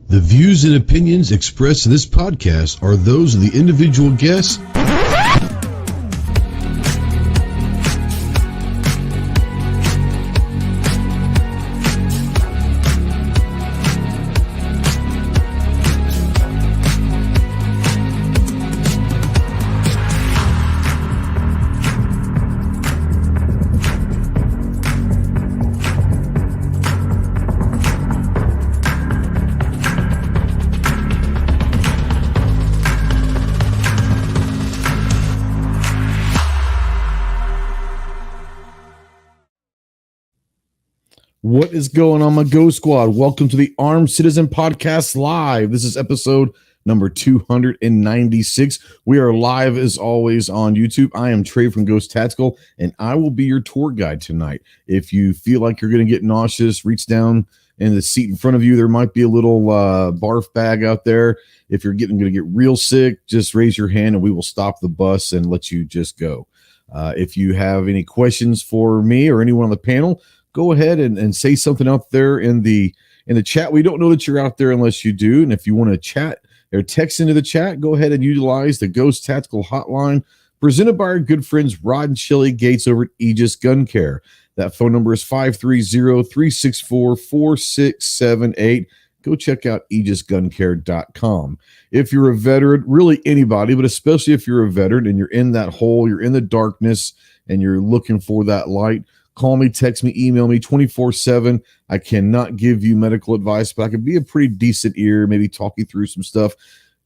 The views and opinions expressed in this podcast are those of the individual guests. What is going on, my Go Squad? Welcome to the Armed Citizen Podcast Live. This is episode number 296. We are live as always on YouTube. I am Trey from Ghost Tactical, and I will be your tour guide tonight. If you feel like you're going to get nauseous, reach down in the seat in front of you. There might be a little barf bag out there. If you're going to get real sick, just raise your hand and we will stop the bus and let you just go. If you have any questions for me or anyone on the panel, go ahead and say something out there in the chat. We don't know that you're out there unless you do. And if you want to chat or text into the chat, go ahead and utilize the Ghost Tactical Hotline presented by our good friends Rod and Shelly Gates over at Aegis Gun Care. That phone number is 530-364-4678. Go check out aegisguncare.com. If you're a veteran, really anybody, but especially if you're a veteran and you're in that hole, you're in the darkness, and you're looking for that light, call me, text me, email me 24/7. I cannot give you medical advice, but I can be a pretty decent ear, maybe talk you through some stuff.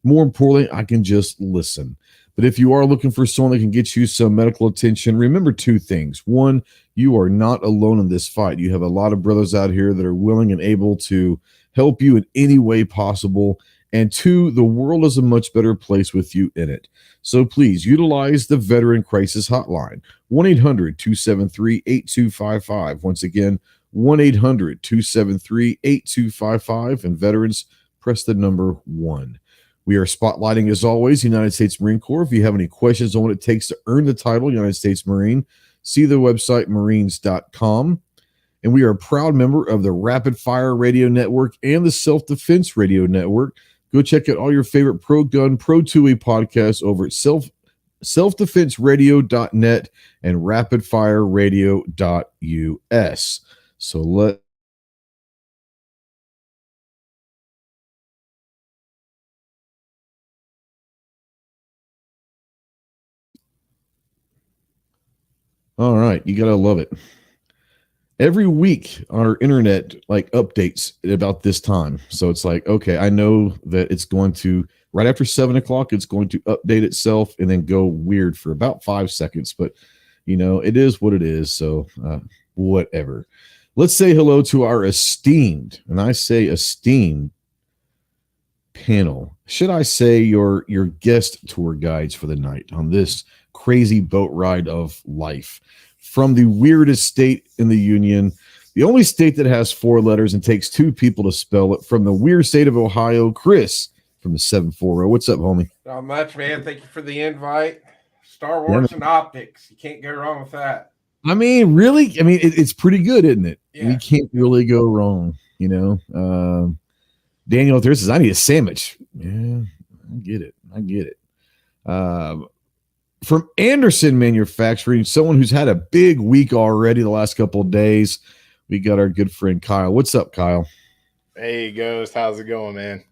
More importantly, I can just listen. But if you are looking for someone that can get you some medical attention, remember two things. One, you are not alone in this fight. You have a lot of brothers out here that are willing and able to help you in any way possible. And two, the world is a much better place with you in it. So please utilize the Veteran Crisis Hotline, 1-800-273-8255. Once again, 1-800-273-8255. And veterans, press the number 1. We are spotlighting, as always, United States Marine Corps. If you have any questions on what it takes to earn the title United States Marine, see the website marines.com. And we are a proud member of the Rapid Fire Radio Network and the Self-Defense Radio Network. Go check out all your favorite pro-gun, pro-2A podcasts over at selfdefenseradio.net and rapidfireradio.us. So all right, you gotta love it. Every week on our internet, like, updates about this time. So it's like, okay, I know that it's going to, right after 7 o'clock, it's going to update itself and then go weird for about 5 seconds. But, you know, it is what it is. So whatever. Let's say hello to our esteemed, and I say esteemed, panel. Should I say your guest tour guides for the night on this crazy boat ride of life? From the weirdest state in the Union, the only state that has 4 letters and takes 2 people to spell it, from the weird state of Ohio, Chris from the 740. What's up, homie? Not much, man. Thank you for the invite. Star Wars and Optics. You can't go wrong with that. I mean, really? I mean, it's pretty good, isn't it? Yeah. You can't really go wrong, you know? Daniel there says, I need a sandwich. Yeah, I get it. From Anderson Manufacturing, someone who's had a big week already the last couple of days, we got our good friend Kyle. What's up, Kyle? Hey, Ghost. How's it going, man?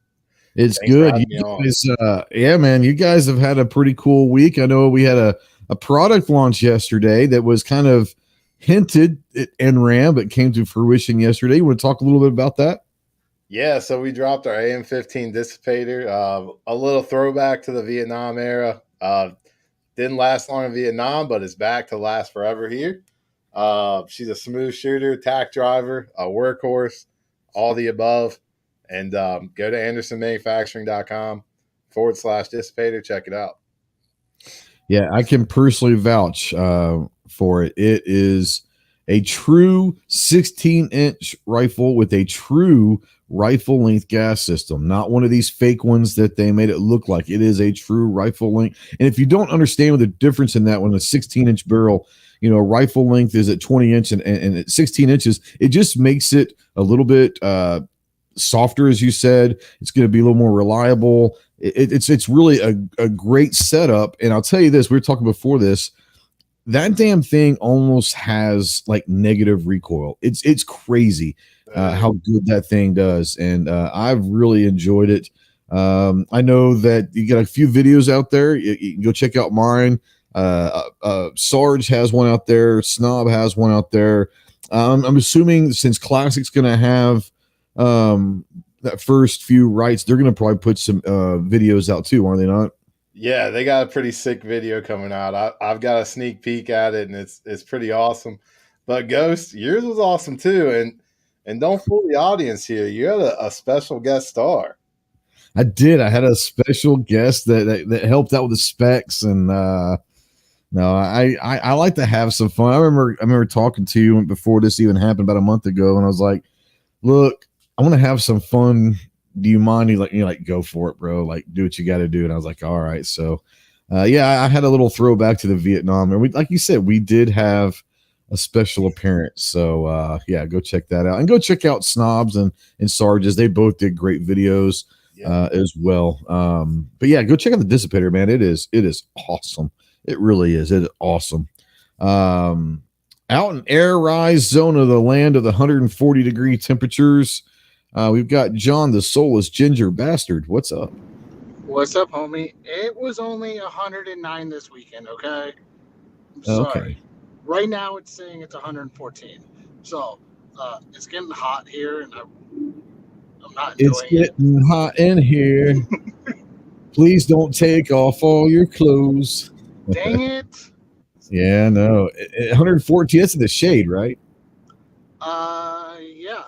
It's Thanks good. You guys, yeah, man, you guys have had a pretty cool week. I know we had a product launch yesterday that was kind of hinted at NRAM, but came to fruition yesterday. You want to talk a little bit about that? Yeah, so we dropped our AM-15 dissipator, a little throwback to the Vietnam era. Didn't last long in Vietnam, but it's back to last forever here. She's a smooth shooter, tack driver, a workhorse, all the above. And go to andersonmanufacturing.com/dissipator. Check it out. Yeah, I can personally vouch for it. It is a true 16-inch rifle with a true rifle length gas system, not one of these fake ones that they made it look like. It is a true rifle length. And if you don't understand the difference in that, when a 16-inch barrel, you know, rifle length is at 20 inch and at 16 inches, it just makes it a little bit softer, as you said. It's going to be a little more reliable. It's really a great setup. And I'll tell you this, we were talking before this, that damn thing almost has like negative recoil. It's crazy how good that thing does. And I've really enjoyed it. I know that you got a few videos out there. You can go check out mine. Sarge has one out there. Snob has one out there. I'm assuming since Classic's going to have that first few rights, they're going to probably put some videos out too, are they not? Yeah, they got a pretty sick video coming out. I've got a sneak peek at it, and it's pretty awesome. But Ghost, yours was awesome too. And don't fool the audience here. You had a special guest star. I did. I had a special guest that helped out with the specs, and no, I like to have some fun. I remember talking to you before this even happened about a month ago, and I was like, "Look, I want to have some fun. Do you mind?" You're like, "Go for it, bro. Like, do what you got to do." And I was like, "All right." So, yeah, I had a little throwback to the Vietnam, and like you said, we did have a special appearance. So, yeah, go check that out, and go check out Snobs and Sarges. They both did great videos as well. But yeah, go check out the Dissipator, man. It is awesome. It really is. It is awesome. Out in Air Rise, Zona, the land of the 140-degree temperatures, we've got John, the soulless ginger bastard. What's up? What's up, homie? It was only 109 this weekend, okay? I'm sorry. Okay. Right now it's saying it's 114. So it's getting hot here, and I'm not enjoying it. It's getting hot in here. Please don't take off all your clothes. Dang it. Yeah, no. 114, that's in the shade, right? Yeah.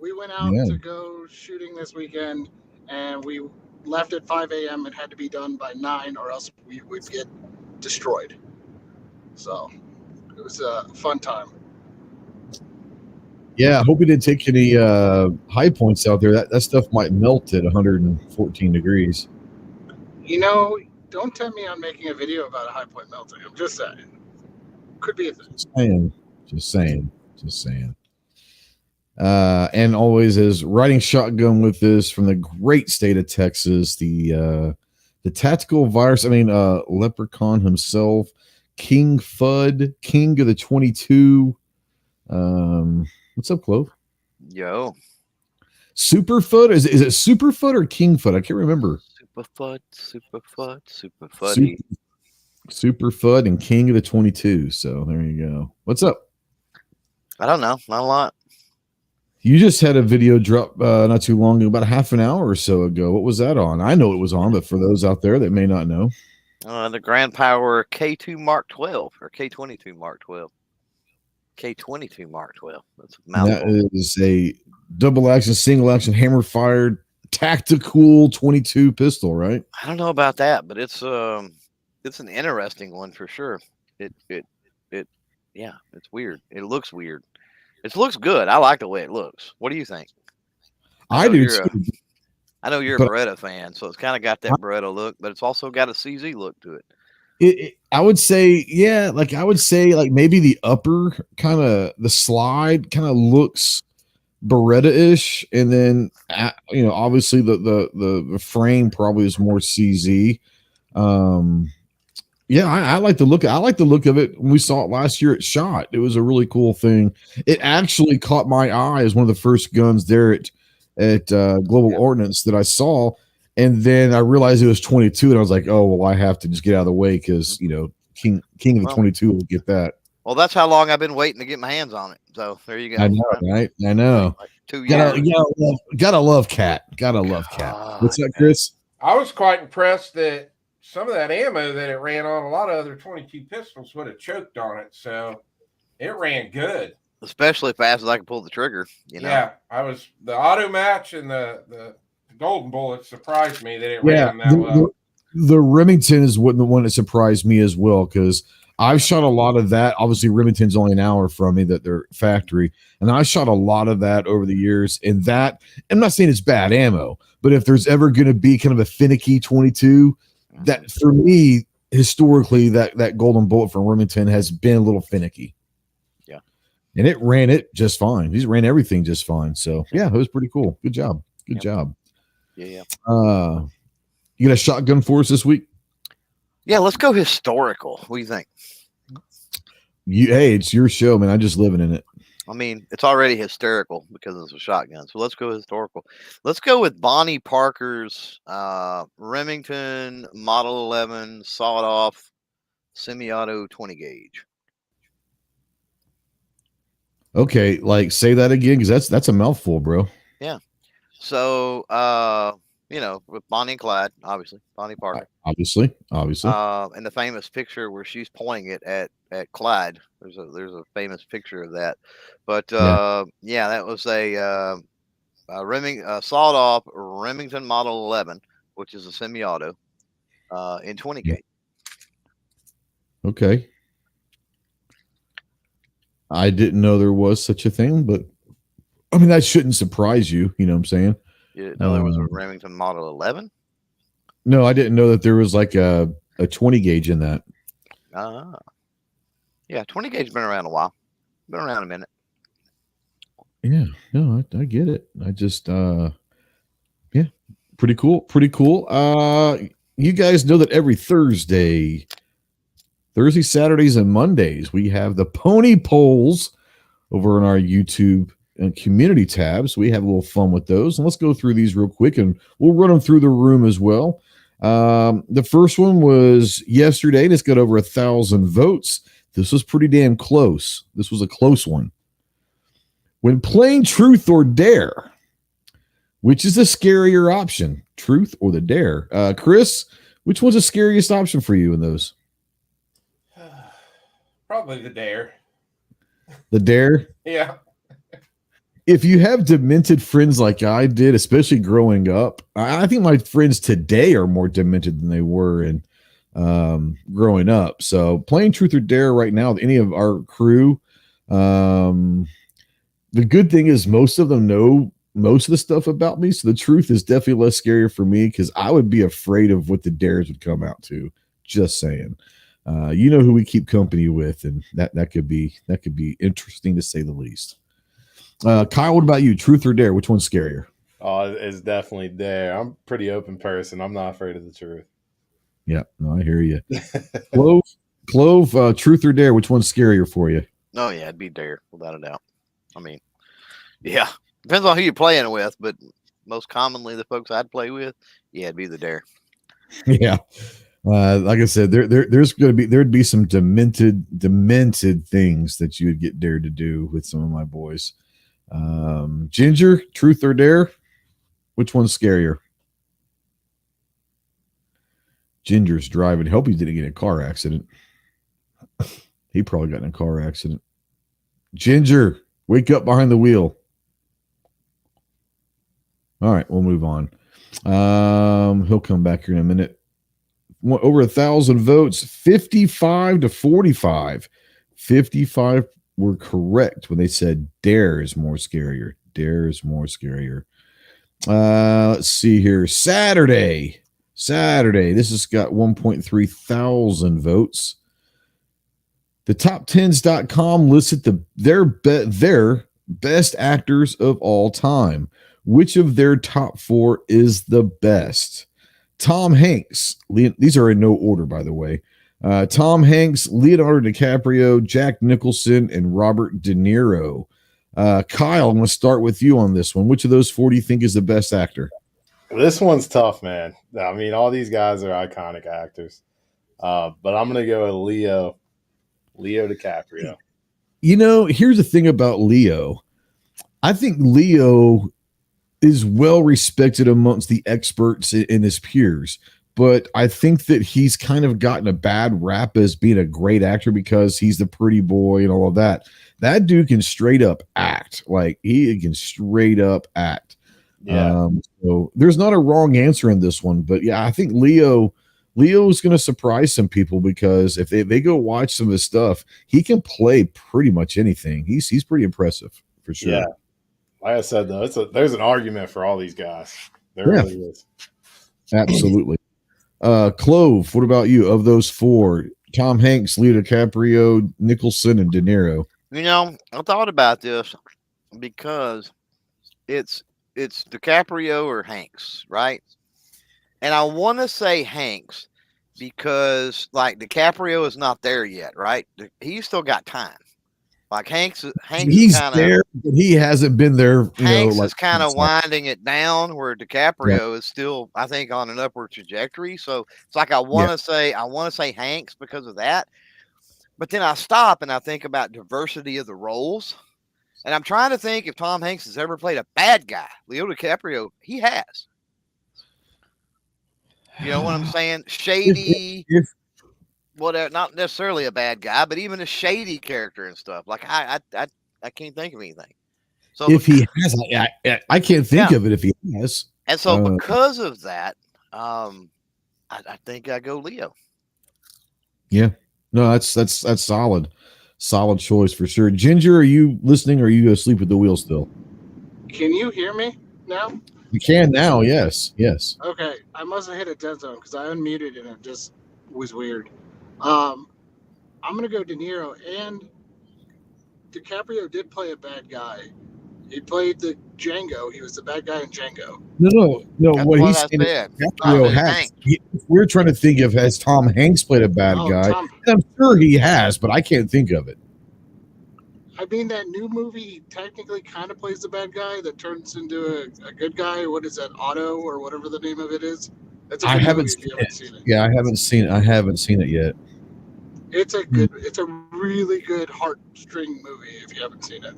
We went out to go shooting this weekend, and we left at 5 a.m. and had to be done by 9, or else we would get destroyed. So it was a fun time. Yeah, I hope we didn't take any high points out there. That stuff might melt at 114 degrees. You know, don't tempt me on making a video about a high point melting. I'm just saying. Could be a thing. Just saying. And always is riding shotgun with this from the great state of Texas, the tactical virus. Leprechaun himself, King Fudd, King of the 22. What's up, Clove? Yo. Super Fudd? Is it Super Fudd or King Fudd? I can't remember. Super Fuddy. Super Fudd and King of the 22. So there you go. What's up? I don't know. Not a lot. You just had a video drop not too long ago, about a half an hour or so ago. What was that on? I know it was on, but for those out there that may not know. The Grand Power K2 Mark 12 or K22 Mark 12. K22 Mark 12. That's a mouthful. That is a double action, single action, hammer fired, tactical 22 pistol, right? I don't know about that, but it's an interesting one for sure. Yeah, it's weird. It looks weird. It looks good. I like the way it looks. What do you think? I do too. I know you're a Beretta fan, so it's kind of got that Beretta look, but it's also got a CZ look to it. I would say, yeah, maybe the upper kind of the slide kind of looks Beretta-ish, and then obviously the frame probably is more CZ. Yeah, I like the look. I like the look of it. When we saw it last year at SHOT, it was a really cool thing. It actually caught my eye as one of the first guns there at Global Ordnance that I saw, and then I realized it was 22, and I was like, oh well, I have to just get out of the way because King of the 22 will get that. Well, that's how long I've been waiting to get my hands on it. So there you go. I know, right? I know. Like 2 years. Gotta love Cat. Gotta love Cat. What's that, Chris? I was quite impressed that some of that ammo that it ran on, a lot of other 22 pistols would have choked on it. So it ran good. Especially fast as I could pull the trigger. Yeah, the auto match and the golden bullet surprised me that it ran that well. The Remington is the one that surprised me as well, because I've shot a lot of that. Obviously, Remington's only an hour from me, that their factory, and I shot a lot of that over the years. And that, I'm not saying it's bad ammo, but if there's ever going to be kind of a finicky 22, that for me historically, that golden bullet from Remington has been a little finicky. Yeah, And it ran it just fine. He's ran everything just fine. So yeah, it was pretty cool. Good job. Good job. Yeah. You got a shotgun for us this week? Yeah, let's go historical. What do you think? Hey, it's your show, man. I'm just living in it. I mean, it's already hysterical because it's a shotgun. So let's go historical. Let's go with Bonnie Parker's Remington Model 11 sawed-off semi-auto 20 gauge. Okay, like say that again because that's a mouthful, bro. Yeah. So with Bonnie and Clyde, obviously, Bonnie Parker. Obviously. And the famous picture where she's pointing it at Clyde. There's a famous picture of that. But that was a sawed-off Remington Model 11, which is a semi-auto, in 20 gauge. Okay. I didn't know there was such a thing, but I mean that shouldn't surprise you. You know what I'm saying? You didn't know there was a Remington Model 11? No, I didn't know that there was like a 20 gauge in that. Yeah, 20 gauge been around a while. Been around a minute. Yeah, no, I get it. I just pretty cool. You guys know that every Thursday, Saturdays, and Mondays, we have the pony polls over on our YouTube and community tabs. We have a little fun with those. And let's go through these real quick and we'll run them through the room as well. The first one was yesterday and it's got over 1,000 votes. This was pretty damn close. This was a close one. When playing truth or dare, which is the scarier option, truth or the dare? Chris, which one's the scariest option for you in those? Probably the dare. The dare? Yeah. If you have demented friends like I did, especially growing up, I think my friends today are more demented than they were in growing up. So playing truth or dare right now, any of our crew, the good thing is most of them know most of the stuff about me. So the truth is definitely less scary for me because I would be afraid of what the dares would come out to. Just saying. You know who we keep company with, and that could be interesting to say the least. Kyle, what about you? Truth or dare? Which one's scarier? Oh, it's definitely dare. I'm a pretty open person. I'm not afraid of the truth. Yeah, no, I hear you. Clove, truth or dare? Which one's scarier for you? Oh yeah, it'd be dare without a doubt. I mean, yeah, depends on who you're playing with, but most commonly the folks I'd play with, yeah, it'd be the dare. Yeah. Like I said, there'd be some demented things that you would get dared to do with some of my boys. Ginger, truth or dare? Which one's scarier? Ginger's driving. Hope he didn't get in a car accident. He probably got in a car accident. Ginger, wake up behind the wheel. All right, we'll move on. He'll come back here in a minute. Over 1,000 votes, 55 to 45. 55 were correct when they said dare is more scarier. Dare is more scarier. Let's see here. Saturday. This has got 1.3 thousand votes. The top10s.com listed their best actors of all time. Which of their top 4 is the best? Tom Hanks. These are in no order, by the way. Tom Hanks, Leonardo DiCaprio, Jack Nicholson, and Robert De Niro. Kyle, I'm going to start with you on this one. Which of those 4 do you think is the best actor? This one's tough, man. I mean, all these guys are iconic actors. But I'm going to go with Leo DiCaprio. You know, here's the thing about Leo. I think Leo is well respected amongst the experts in his peers, but I think that he's kind of gotten a bad rap as being a great actor because he's the pretty boy and all of that. That dude can straight up act. Like he can straight up act. Yeah. So there's not a wrong answer in this one, but yeah, I think Leo is going to surprise some people because if they go watch some of his stuff, he can play pretty much anything. He's pretty impressive for sure. Yeah. Like I said, though, there's an argument for all these guys. There really is. Absolutely. Clove, what about you? Of those 4, Tom Hanks, Leo DiCaprio, Nicholson, and De Niro. I thought about this because it's DiCaprio or Hanks, right? And I want to say Hanks because like DiCaprio is not there yet, right? He's still got time. Like Hanks is He's kind of there, but he hasn't been there. Hanks Like is kind of winding it down, where DiCaprio is still, I think, on an upward trajectory. So it's like I want to say Hanks because of that. But then I stop and I think about diversity of the roles. And I'm trying to think if Tom Hanks has ever played a bad guy. Leo DiCaprio, he has. You know what I'm saying? Shady, whatever. Not necessarily a bad guy, but even a shady character and stuff. Like I can't think of anything. So if he has, I can't think of it if he has. And so because of that, I think I go Leo. Yeah, no, that's solid choice for sure. Ginger, are you listening, or are you asleep at the wheel still? Can you hear me now? You can now. Yes. Okay, I must have hit a dead zone because I unmuted and it just was weird. I'm gonna go De Niro, and DiCaprio did play a bad guy. He played the Django. He was the bad guy in Django. No. That's what he's saying saying is DiCaprio has. We're trying to think of, has Tom Hanks played a bad guy? And I'm sure he has, but I can't think of it. I mean, that new movie, he technically kind of plays the bad guy that turns into a good guy. What is that, Otto, or whatever the name of it is? I haven't seen it. Yeah, I haven't seen it yet. It's a good. It's a really good heartstring movie if you haven't seen it.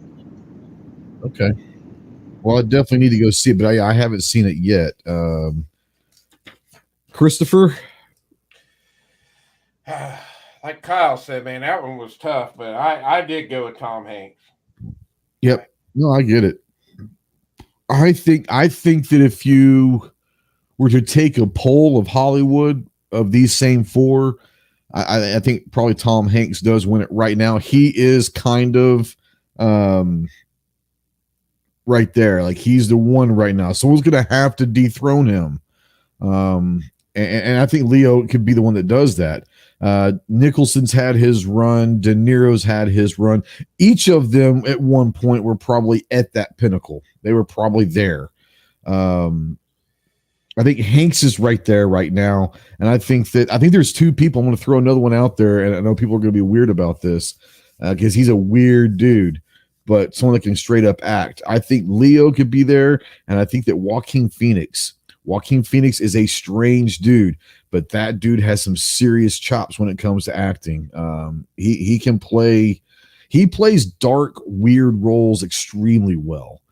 Okay. Well, I definitely need to go see it, but I haven't seen it yet. Christopher? Like Kyle said, man, that one was tough, but I did go with Tom Hanks. Yep. No, I get it. I think that if you were to take a poll of Hollywood of these same four, I think probably Tom Hanks does win it right now. He is kind of right there. Like, he's the one right now. Someone's going to have to dethrone him. And I think Leo could be the one that does that. Nicholson's had his run. De Niro's had his run. Each of them at one point were probably at that pinnacle. They were probably there. I think Hanks is right there right now. And I think there's two people. I'm going to throw another one out there. And I know people are going to be weird about this because he's a weird dude, but someone that can straight up act. I think Leo could be there. And I think that Joaquin Phoenix is a strange dude, but that dude has some serious chops when it comes to acting. He can play. He plays dark, weird roles extremely well,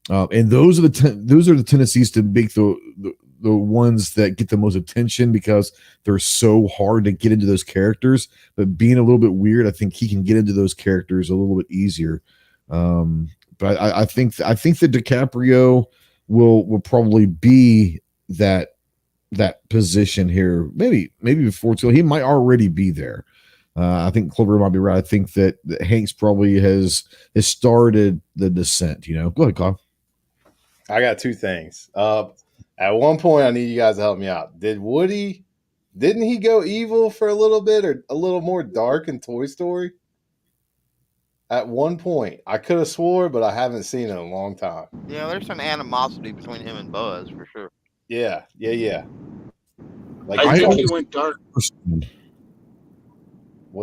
and those are the tendencies to make the ones that get the most attention because they're so hard to get into those characters. But being a little bit weird, I think he can get into those characters a little bit easier. But I think that DiCaprio will probably be that position here. Maybe before too. He might already be there. I think Clover might be right. I think that Hanks probably has started the descent. Go ahead, Kyle. I got two things. At one point, I need you guys to help me out. Didn't he go evil for a little bit, or a little more dark in Toy Story? At one point, I could have swore, but I haven't seen it in a long time. Yeah, there's some animosity between him and Buzz for sure. Yeah. Like, I think he went dark.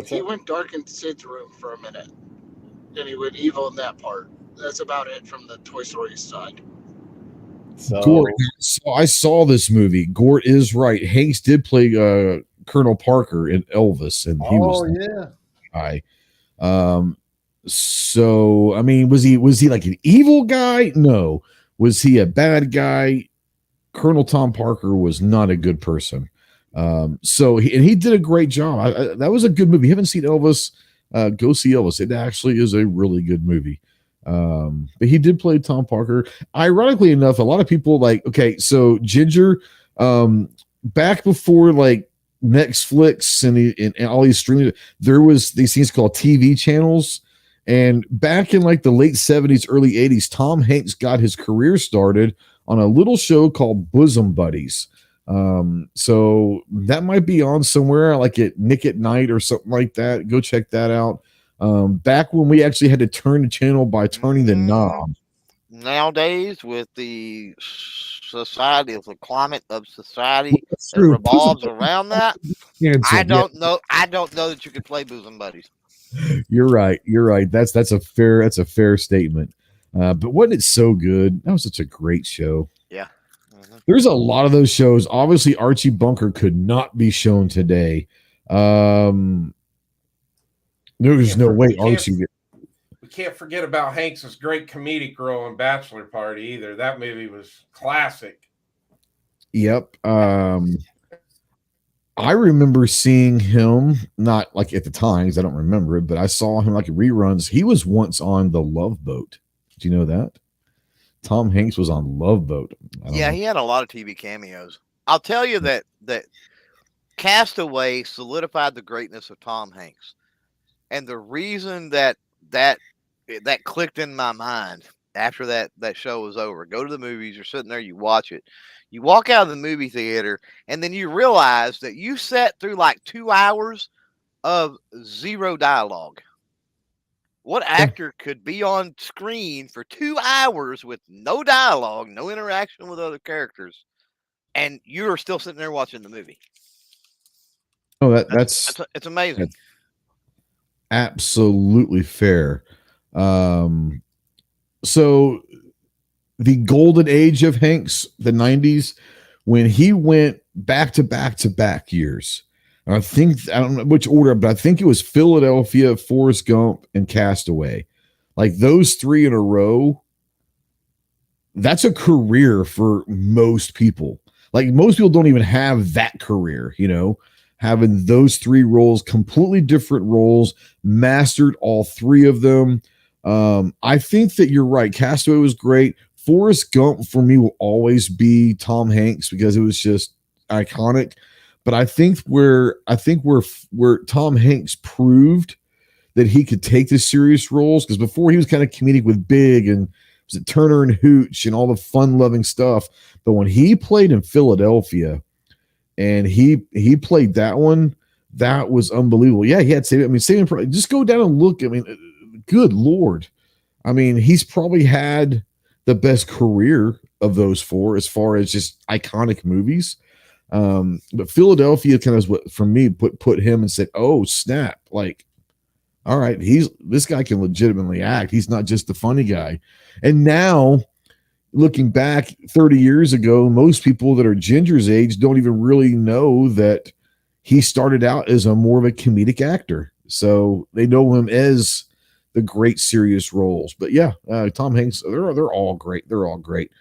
He went dark in Sid's room for a minute, and he went evil in that part. That's about it from the Toy Story side. Gort, so I saw this movie. Gort is right. Hanks did play Colonel Parker in Elvis, and he was guy. So I mean, was he like an evil guy? No. Was he a bad guy? Colonel Tom Parker was not a good person. So he did a great job. That was a good movie. You haven't seen Elvis? Go see Elvis. It actually is a really good movie. But he did play Tom Parker. Ironically enough, a lot of people so Ginger, back before like Netflix and all these streaming, there was these things called TV channels. And back in like the late 70s, early 80s, Tom Hanks got his career started on a little show called Bosom Buddies. So that might be on somewhere like at Nick at Night or something like that. Go check that out. Back when we actually had to turn the channel by turning the knob. Nowadays, with the society of the climate of society that True. revolves around that, Cancel. I don't know that you could play Bosom Buddies. You're right. That's a fair statement. But wasn't it so good? That was such a great show. Yeah. There's a lot of those shows. Obviously, Archie Bunker could not be shown today. There's no way Archie. We can't forget about Hanks's great comedic role in Bachelor Party either. That movie was classic. Yep. I remember seeing him, not like at the time, because I don't remember it, but I saw him like reruns. He was once on The Love Boat. Did you know that? Tom Hanks was on Love Boat. Yeah, he had a lot of TV cameos. I'll tell you that Castaway solidified the greatness of Tom Hanks. And the reason that clicked in my mind after that show was over. Go to the movies, you're sitting there, you watch it. You walk out of the movie theater, and then you realize that you sat through like 2 hours of zero dialogue. What actor could be on screen for 2 hours with no dialogue, no interaction with other characters, and you're still sitting there watching the movie? Oh, it's amazing. That's absolutely fair. So the golden age of Hanks, the 90s, when he went back to back years. I don't know which order, but I think it was Philadelphia, Forrest Gump, and Castaway. Like those 3 in a row, that's a career for most people. Like most people don't even have that career, having those 3 roles, completely different roles, mastered all 3 of them. I think that you're right. Castaway was great. Forrest Gump for me will always be Tom Hanks because it was just iconic. But I think where Tom Hanks proved that he could take the serious roles, because before he was kind of comedic with Big and was it Turner and Hooch and all the fun-loving stuff. But when he played in Philadelphia and he played that one, that was unbelievable. Yeah, he had Saving Private. Just go down and look. Good Lord. He's probably had the best career of those 4 as far as just iconic movies. But Philadelphia kind of what for me put him and said, oh snap, like, all right, this guy can legitimately act. He's not just the funny guy. And now looking back 30 years ago, most people that are Ginger's age don't even really know that he started out as a more of a comedic actor. So they know him as the great serious roles. But yeah, Tom Hanks, they're all great. They're all great.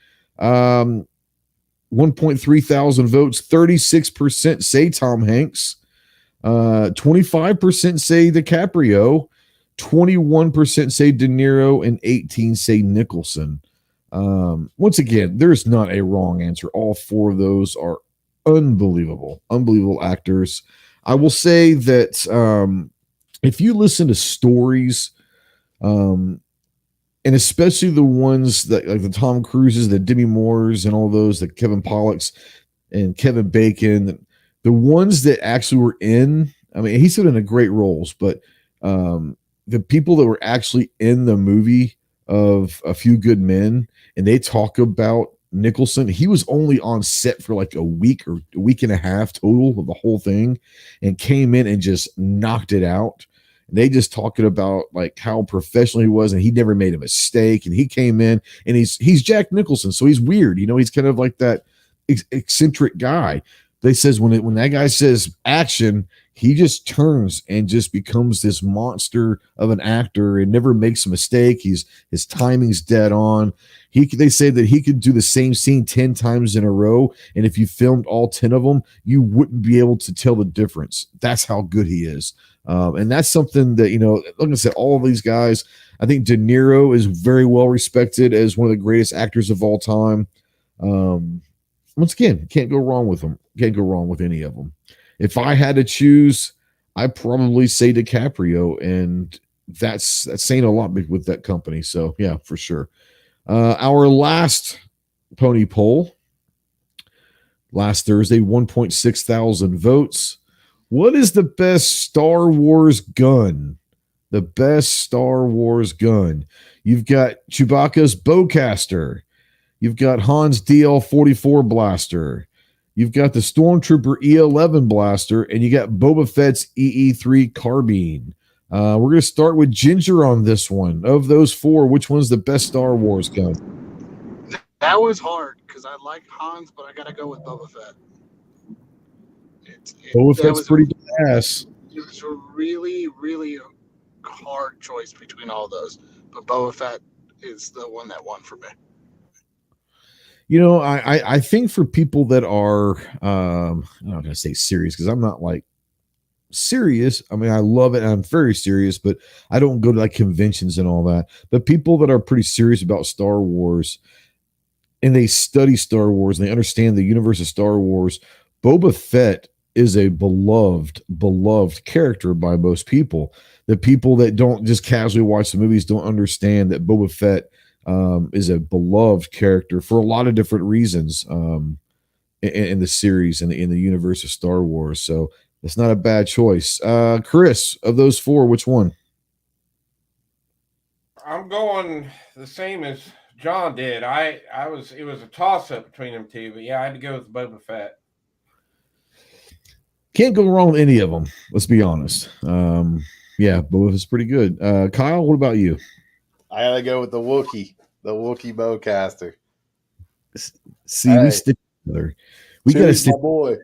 1.3 thousand votes, 36% say Tom Hanks, 25% say DiCaprio, 21% say De Niro, and 18% say Nicholson. Once again, there's not a wrong answer. All 4 of those are unbelievable actors. I will say that if you listen to stories, and especially the ones that like the Tom Cruises, the Demi Moores, and all those, the Kevin Pollacks and Kevin Bacon, the ones that actually were in. He's in a great roles, but the people that were actually in the movie of A Few Good Men, and they talk about Nicholson. He was only on set for like a week or a week and a half total of the whole thing, and came in and just knocked it out. They just talking about like how professional he was, and he never made a mistake. And he came in, and he's Jack Nicholson, so he's weird. He's kind of like that eccentric guy. They says when that guy says action, he just turns and just becomes this monster of an actor and never makes a mistake. His timing's dead on. They say that he could do the same scene 10 times in a row, and if you filmed all 10 of them, you wouldn't be able to tell the difference. That's how good he is. And that's something that, like I said, all of these guys, I think De Niro is very well respected as one of the greatest actors of all time. Once again, can't go wrong with them. Can't go wrong with any of them. If I had to choose, I'd probably say DiCaprio, and that's saying a lot with that company. So yeah, for sure. Our last pony poll last Thursday, 1.6 thousand votes. What is the best Star Wars gun the best Star Wars gun. You've got Chewbacca's bowcaster. You've got Han's DL-44 blaster. You've got the Stormtrooper E11 blaster, and you got Boba Fett's EE3 carbine. We're going to start with Ginger on this one. Of those four, which one's the best Star Wars gun? That was hard because I like Hans, but I got to go with Boba Fett. Boba Fett's pretty badass. It was a really, really hard choice between all those, but Boba Fett is the one that won for me. You know, I think for people that are, I'm not going to say serious because I'm not like serious. I mean, I love it and I'm very serious, but I don't go to like conventions and all that. But people that are pretty serious about Star Wars and they study Star Wars and they understand the universe of Star Wars, Boba Fett is a beloved character by most people. The people that don't just casually watch the movies don't understand that Boba Fett is a beloved character for a lot of different reasons in the series and in the universe of Star Wars. So it's not a bad choice. Chris, of those four, which one? I'm going the same as John did. It was a toss up between them two, but yeah, I had to go with Boba Fett. Can't go wrong with any of them. Let's be honest. Yeah, Boba Fett's pretty good. Kyle, what about you? I gotta go with the Wookiee bowcaster. See, hey, we stick together. We gotta stick, my boy.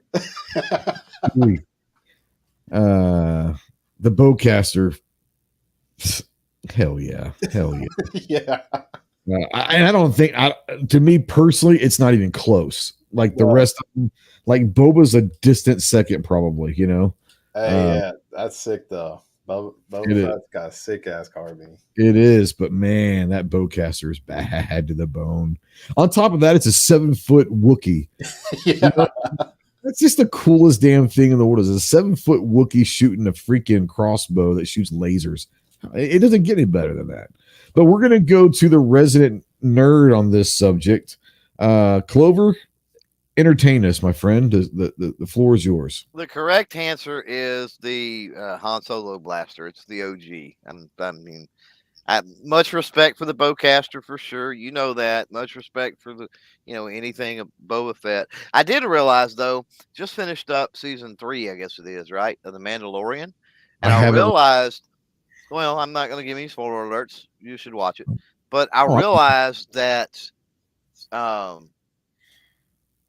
The bowcaster. Hell yeah. Yeah. I don't think, to me personally, it's not even close. Like the rest of them, like Boba's a distant second, probably. You know. Hey, yeah, that's sick though. Boba Fett's got a sick ass carbine. It is, but man, that bowcaster is bad to the bone. On top of that, it's a 7-foot Wookiee. Yeah. You know, that's just the coolest damn thing in the world. Is a 7-foot Wookiee shooting a freaking crossbow that shoots lasers. It doesn't get any better than that. But we're gonna go to the resident nerd on this subject. Clover, entertain us, my friend. The floor is yours. The correct answer is the Han Solo blaster. It's the OG. I mean, much respect for the bowcaster for sure. You know that. Much respect for the, anything of Boba Fett. I did realize though, just finished up season 3, I guess it is, right, of The Mandalorian, and I realized. Well, I'm not going to give any spoiler alerts. You should watch it, but I realized that.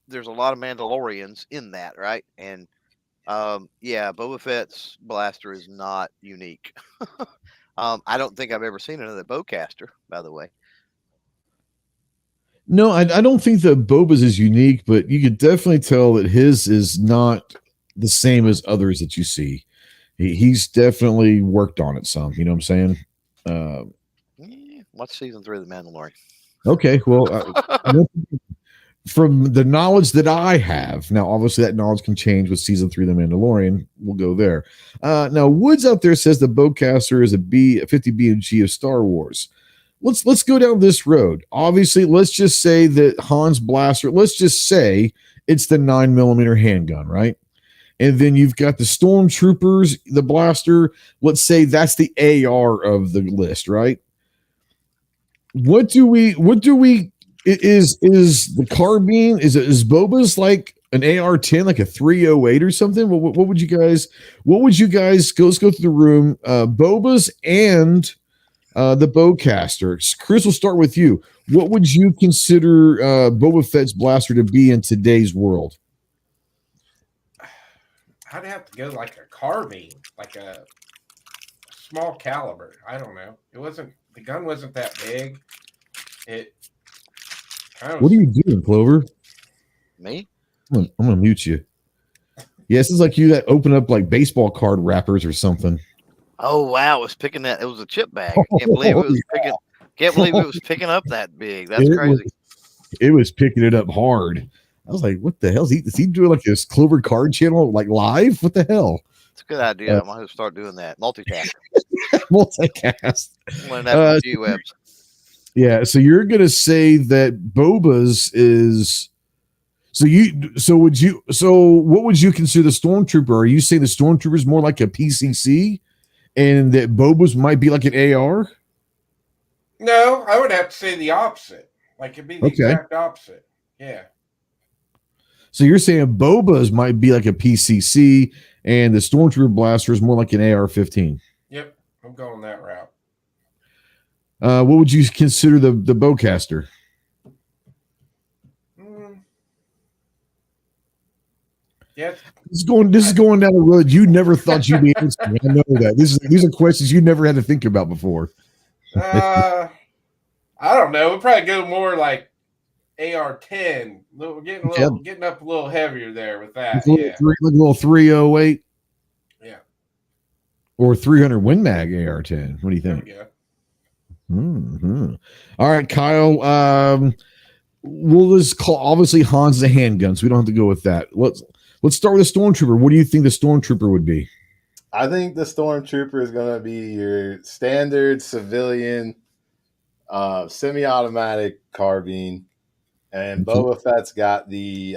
There's a lot of Mandalorians in that, right? And yeah, Boba Fett's blaster is not unique. I don't think I've ever seen another bowcaster, by the way. No, I don't think that Boba's is unique, but you could definitely tell that his is not the same as others that you see. He's definitely worked on it some. You know what I'm saying? Watch season 3 of The Mandalorian. Okay, well, from the knowledge that I have, now obviously that knowledge can change with season 3 of The Mandalorian. We'll go there. Now Woods out there says the bowcaster is a 50 B&G of Star Wars. Let's go down this road. Obviously, let's just say that Han's blaster. Let's just say it's the 9mm handgun, right? And then you've got the Stormtroopers, the blaster. Let's say that's the AR of the list, right? What do we is the carbine? Is Boba's like an AR-10, like a 308 or something? What would you guys? Let's go through the room. Boba's and the bowcaster. Chris, we'll start with you. What would you consider Boba Fett's blaster to be in today's world? I'd have to go like a carbine, like a small caliber. I don't know. The gun wasn't that big. It kind of. What are you doing, Clover? Me? I'm gonna mute you. Yeah, this is like you that open up like baseball card wrappers or something. Oh wow, it was picking that. It was a chip bag. I can't believe it was picking. Can't believe it was picking up that big. That's crazy. It was picking it up hard. I was like, what the hell? Is he doing like this Clover Card channel like live? What the hell? It's a good idea. I might have to start doing that. Multicast. Multicast. G-Webs. Yeah, so you're gonna say that Boba's is what would you consider the Stormtrooper? Are you saying the Stormtrooper is more like a PCC and that Boba's might be like an AR. No, I would have to say the opposite. Like it'd be the Okay. exact opposite. Yeah. So you're saying Boba's might be like a PCC, and the Stormtrooper blaster is more like an AR-15. Yep, I'm going that route. What would you consider the bowcaster? Yes. This is going down the road you never thought you'd be answering. I know that. These are questions you never had to think about before. I don't know. We'd probably go more like AR-10. Getting up a little heavier there with that. Like a little 308. Yeah. Or 300 Win Mag AR-10. What do you think? Yeah. Mm-hmm. All right, Kyle. We'll just call, obviously Han's a handgun, so we don't have to go with that. Let's start with a Stormtrooper. What do you think the Stormtrooper would be? I think the Stormtrooper is going to be your standard civilian semi-automatic carbine, and Boba Fett's got the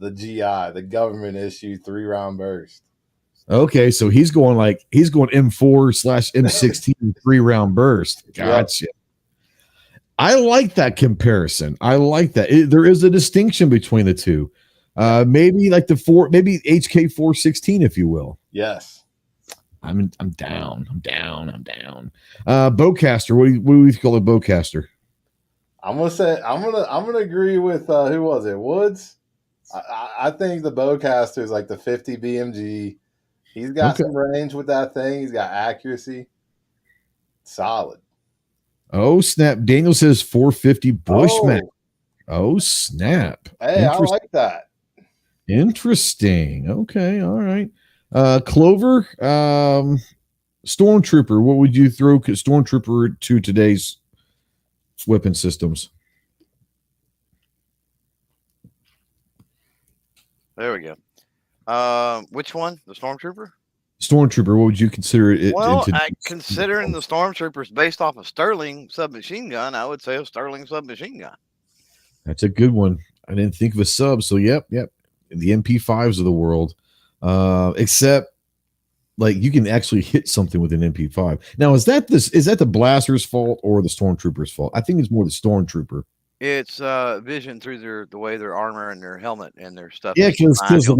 GI, the government issue 3-round burst. Okay, so he's going M4/M16 3-round burst. Gotcha. Yep. I like that comparison. I like that. There is a distinction between the two. Maybe like maybe HK 416, if you will. Yes. I'm down. Bowcaster. What do we call a bowcaster? I'm gonna agree with who was it? Woods. I think the bowcaster is like the 50 BMG. He's got some range with that thing. He's got accuracy. Solid. Oh snap! Daniel says 450 Bushman. Oh snap! Hey, I like that. Interesting. Okay, all right. Clover, Stormtrooper. What would you throw Stormtrooper to today's weapon systems? There we go. Which one? The Stormtrooper? Stormtrooper. What would you consider it? Well, considering the Stormtrooper is based off a Sterling submachine gun, I would say a Sterling submachine gun. That's a good one. I didn't think of a sub. So yep. The MP5s of the world. Except like you can actually hit something with an MP5. Now, is that the blaster's fault or the Stormtrooper's fault? I think it's more the Stormtrooper. It's vision through the way their armor and their helmet and their stuff. Yeah, because you'll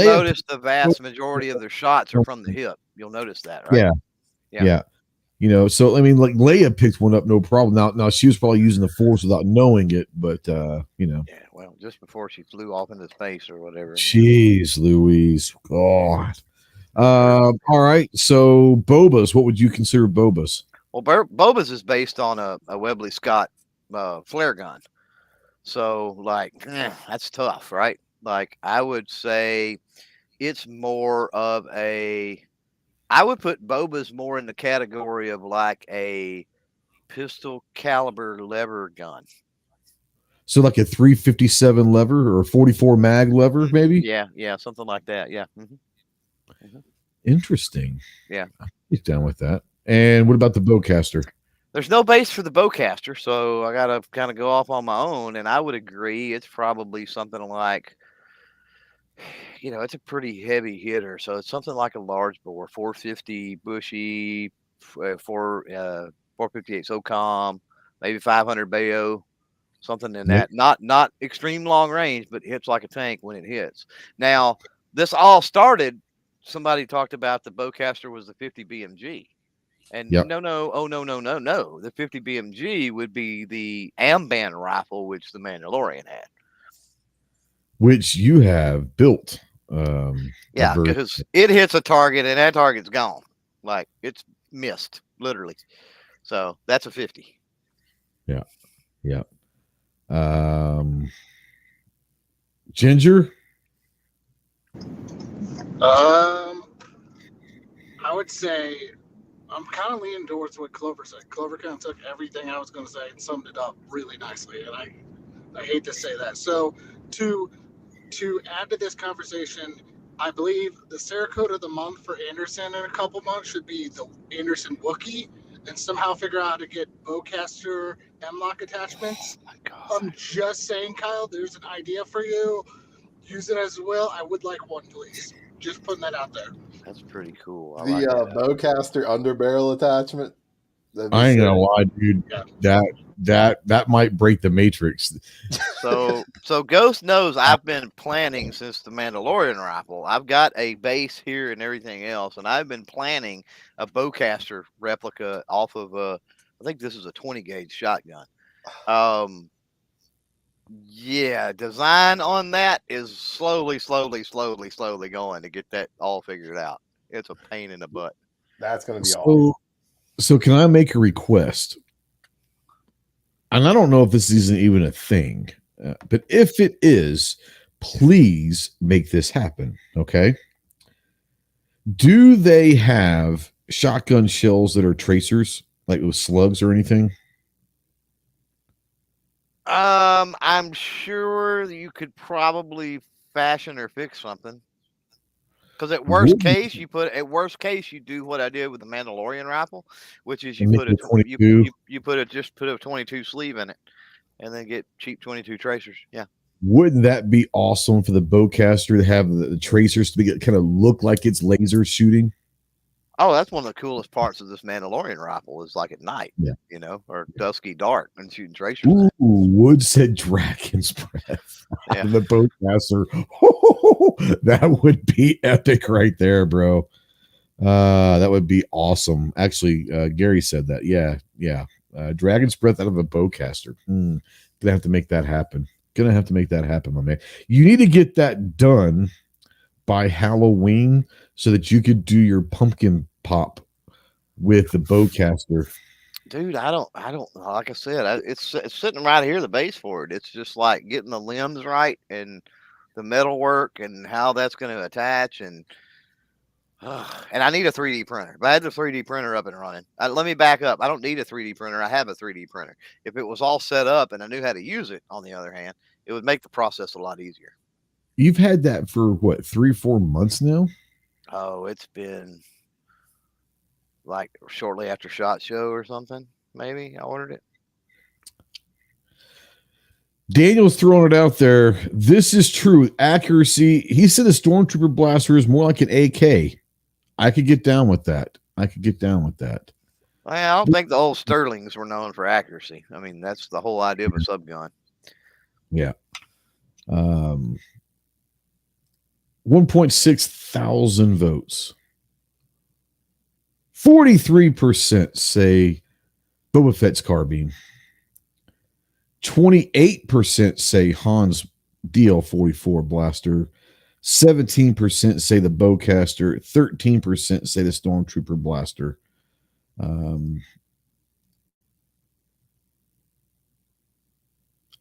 notice the vast majority of their shots are from the hip. You'll notice that, right? Yeah. You know, so I mean, like Leia picked one up, no problem. Now she was probably using the Force without knowing it, but you know. Yeah, well, just before she flew off into space or whatever. Jeez, Louise, God. All right, so Boba's. What would you consider Boba's? Well, Boba's is based on a Webley Scott flare gun, so like that's tough, right? Like I would say it's more of I would put Boba's more in the category of like a pistol caliber lever gun. So like a 357 lever or a 44 mag lever, maybe? Yeah, something like that. Yeah. Mm-hmm. Mm-hmm. Interesting. Yeah. I'm down with that. And what about the bowcaster? There's no base for the bowcaster, so I got to kind of go off on my own, and I would agree it's probably something like, you know, it's a pretty heavy hitter, so it's something like a large bore, 450 Bushy, 458 SOCOM, maybe 500 Bayo, something in that. Not extreme long range, but hits like a tank when it hits. Now, this all started, somebody talked about the bowcaster was the 50 BMG. And no. The 50 BMG would be the Amban rifle, which the Mandalorian had. Which you have built. Yeah, because it hits a target and that target's gone. Like it's missed, literally. So that's a 50. Yeah. Ginger? I would say I'm kind of leaning towards what Clover said. Clover kind of took everything I was going to say and summed it up really nicely, and I hate to say that. So to add to this conversation, I believe the Cerakote of the month for Anderson in a couple months should be the Anderson Wookiee, and somehow figure out how to get bowcaster M-lock attachments. Oh I'm just saying, Kyle, there's an idea for you. Use it as well. I would like one, please. Just putting that out there. That's pretty cool. I The like that. bowcaster underbarrel attachment. I ain't gonna lie, dude. That might break the matrix. So Ghost knows I've been planning since the Mandalorian rifle. I've got a base here and everything else, and I've been planning a bowcaster replica off of I think this is a 20 gauge shotgun. Yeah, design on that is slowly going to get that all figured out. It's a pain in the butt. That's going to be awesome. So can I make a request? And I don't know if this isn't even a thing, but if it is, please make this happen. Okay. Do they have shotgun shells that are tracers, like with slugs or anything? I'm sure you could probably fashion or fix something. Because at worst case, you do what I did with the Mandalorian rifle, which is you put a 22 sleeve in it, and then get cheap 22 tracers. Yeah. Wouldn't that be awesome for the bowcaster to have the tracers to kind of look like it's laser shooting? Oh, that's one of the coolest parts of this Mandalorian rifle is like at night, or dusky dark and shooting tracers. Ooh, Wood said dragon's breath. Yeah. The bowcaster. That would be epic right there, bro. That would be awesome. Actually, Gary said that. Yeah. Dragon's breath out of a bowcaster. Gonna have to make that happen. My man. You need to get that done by Halloween so that you could do your pumpkin pop with the bowcaster. Dude, I don't like I said, it's sitting right here, the base for it. It's just like getting the limbs right and the metal work and how that's going to attach and I need a 3D printer. If I had the 3D printer up and running, let me back up. I don't need a 3D printer. I have a 3D printer. If it was all set up and I knew how to use it, on the other hand, it would make the process a lot easier. You've had that for what, 3-4 months now? Oh, it's been like shortly after SHOT Show or something. Maybe I ordered it. Daniel's throwing it out there. This is true. Accuracy. He said the Stormtrooper blaster is more like an AK. I could get down with that. Well, I don't think the old Sterlings were known for accuracy. I mean, that's the whole idea of a subgun. Yeah. 1.6 thousand votes. 43% say Boba Fett's carbine. 28% say Han's DL-44 blaster. 17% say the bowcaster. 13% say the Stormtrooper blaster. I'm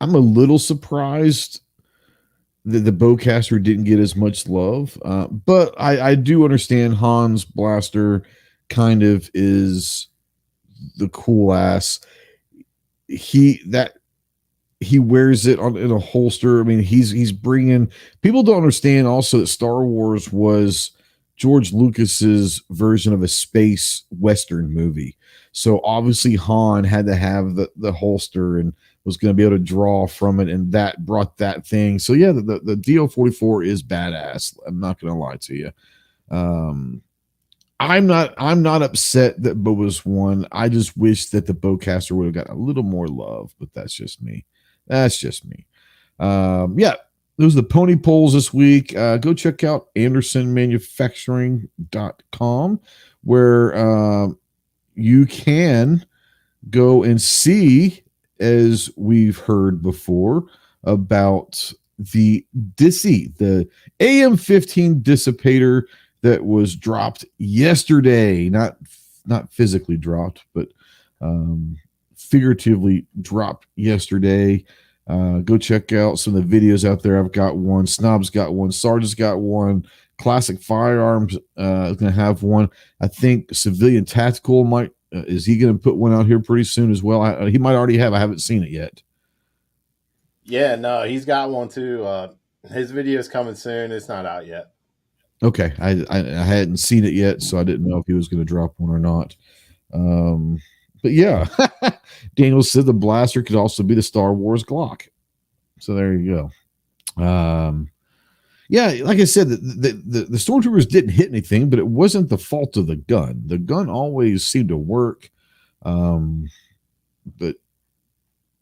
a little surprised that the bowcaster didn't get as much love, but I do understand Han's blaster kind of is the cool ass. He wears it in a holster. I mean, he's bringing people don't understand also that Star Wars was George Lucas's version of a space Western movie. So obviously Han had to have the holster and was going to be able to draw from it, and that brought that thing. So yeah, the DL-44 is badass. I'm not going to lie to you. I'm not upset that Boba's won. I just wish that the bowcaster would have gotten a little more love, but that's just me. Yeah, those are the pony polls this week. Go check out AndersonManufacturing.com where you can go and see, as we've heard before, about the AM-15 dissipator that was dropped yesterday. Not physically dropped, but figuratively dropped yesterday. Go check out some of the videos out there. I've got one. Snob's got one. Sarge's got one. Classic Firearms is going to have one. I think Civilian Tactical might. Is he going to put one out here pretty soon as well? He might already have. I haven't seen it yet. Yeah, no, he's got one too. His video is coming soon. It's not out yet. Okay, I hadn't seen it yet, so I didn't know if he was going to drop one or not. But yeah, Daniel said the blaster could also be the Star Wars Glock. So there you go. Yeah, like I said, the stormtroopers didn't hit anything, but it wasn't the fault of the gun. The gun always seemed to work. But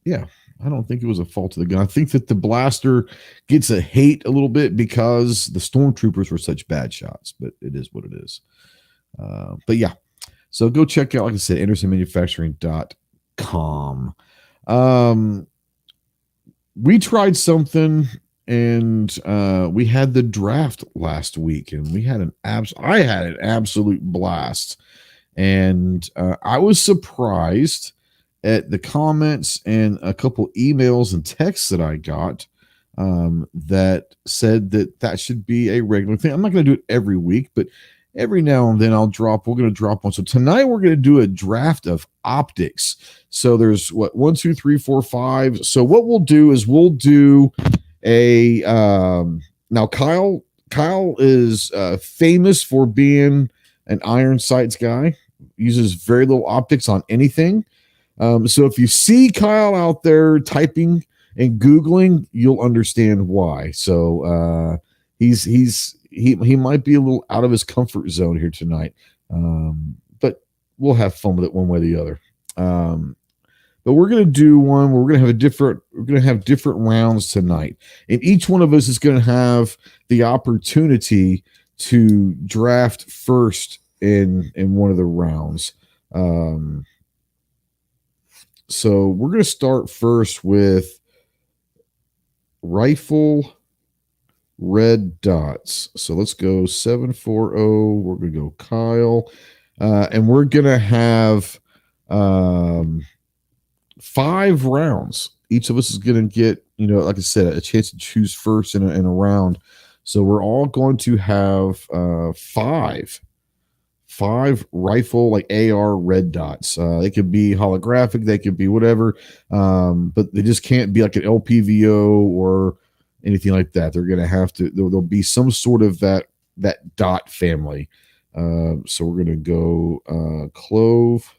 yeah, I don't think it was a fault of the gun. I think that the blaster gets a hate a little bit because the stormtroopers were such bad shots, but it is what it is. But yeah, so go check out, like I said, AndersonManufacturing.com. We tried something, and we had the draft last week, and we had I had an absolute blast. And I was surprised at the comments and a couple emails and texts that I got that said that should be a regular thing. I'm not going to do it every week, but every now and then we're going to drop one. So tonight we're going to do a draft of optics. So there's what, 1, 2, 3, 4, 5. So what we'll do is we'll do a now Kyle is famous for being an iron sights guy, uses very little optics on anything. So if you see Kyle out there typing and Googling, you'll understand why. So he might be a little out of his comfort zone here tonight. But we'll have fun with it one way or the other. But we're going to do one where we're going to have different rounds tonight. And each one of us is going to have the opportunity to draft first in one of the rounds. So we're going to start first with rifle red dots. So let's go 740. We're going to go Kyle. And we're going to have 5 rounds. Each of us is going to get, like I said, a chance to choose first in a round. So we're all going to have 5 rifle, like AR red dots. They could be holographic, they could be whatever, but they just can't be like an LPVO or anything like that. They're going to have to, there'll be some sort of that dot family. So we're going to go clove,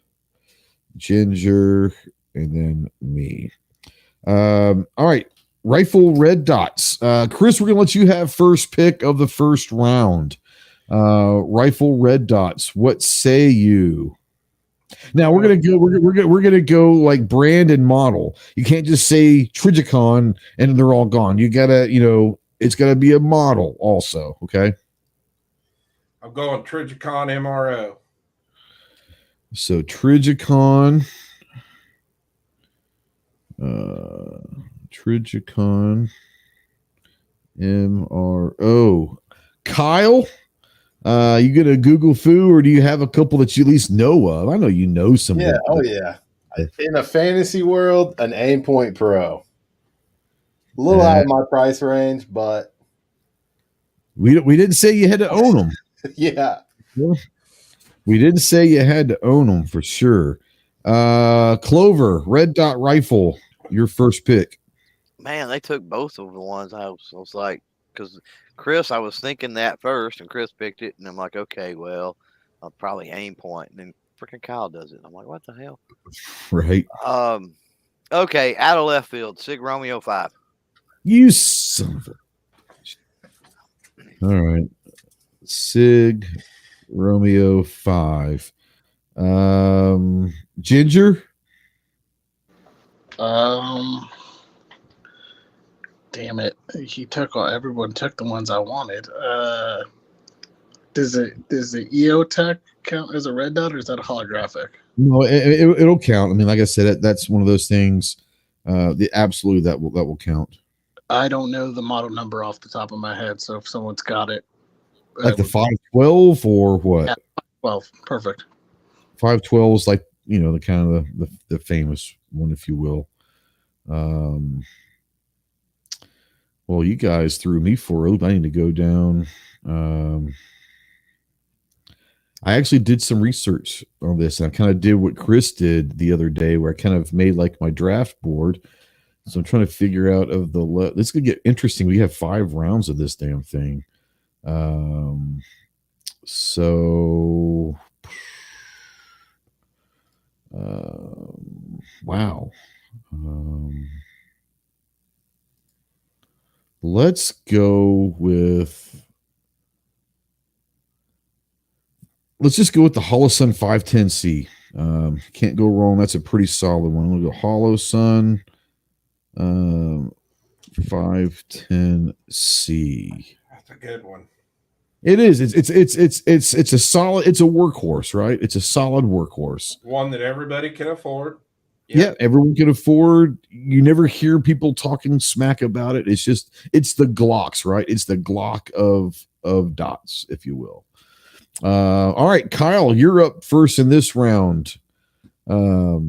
ginger, and then me. All right, rifle red dots. Chris, we're going to let you have first pick of the first round. Rifle red dots. What say you? Now we're gonna go like brand and model. You can't just say Trigicon and they're all gone. You gotta, it's gotta be a model also. Okay. I'm going Trigicon MRO. So Trigicon. Trigicon MRO. Kyle, you gonna Google foo, or do you have a couple that you at least know of? I know you know some. Yeah. Yeah. In a fantasy world, an Aimpoint Pro. A little out of my price range, but we didn't say you had to own them. Yeah. We didn't say you had to own them for sure. Clover, red dot rifle, your first pick. Man, they took both of the ones. I was like, because Chris, I was thinking that first, and Chris picked it, and I'm like, okay, well, I'll probably aim point, and then freaking Kyle does it. I'm like, what the hell? Right. Okay, out of left field, Sig Romeo 5. You son of a. All right, Sig Romeo 5. Ginger. Damn it! Everyone took the ones I wanted. Does the EOTech count as a red dot, or is that a holographic? No, it'll count. I mean, like I said, that's one of those things. Absolutely, that will count. I don't know the model number off the top of my head, so if someone's got it, like the 512 or what? Yeah, 12, perfect. 512 is like the kind of the famous one, if you will. Well, you guys threw me for a loop. I need to go down. I actually did some research on this, and I kind of did what Chris did the other day, where I kind of made like my draft board. So I'm trying to figure out of the this could get interesting. We have 5 rounds of this damn thing. So wow. Let's go with. Let's just go with the Holosun 510C. Can't go wrong. That's a pretty solid one. We'll go Holosun 510C. That's a good one. It is. It's a solid. It's a workhorse, right? It's a solid workhorse. One that everybody can afford. Yeah, everyone can afford. You never hear people talking smack about it. It's the Glocks, right? It's the Glock of dots, if you will. All right, Kyle, you're up first in this round. All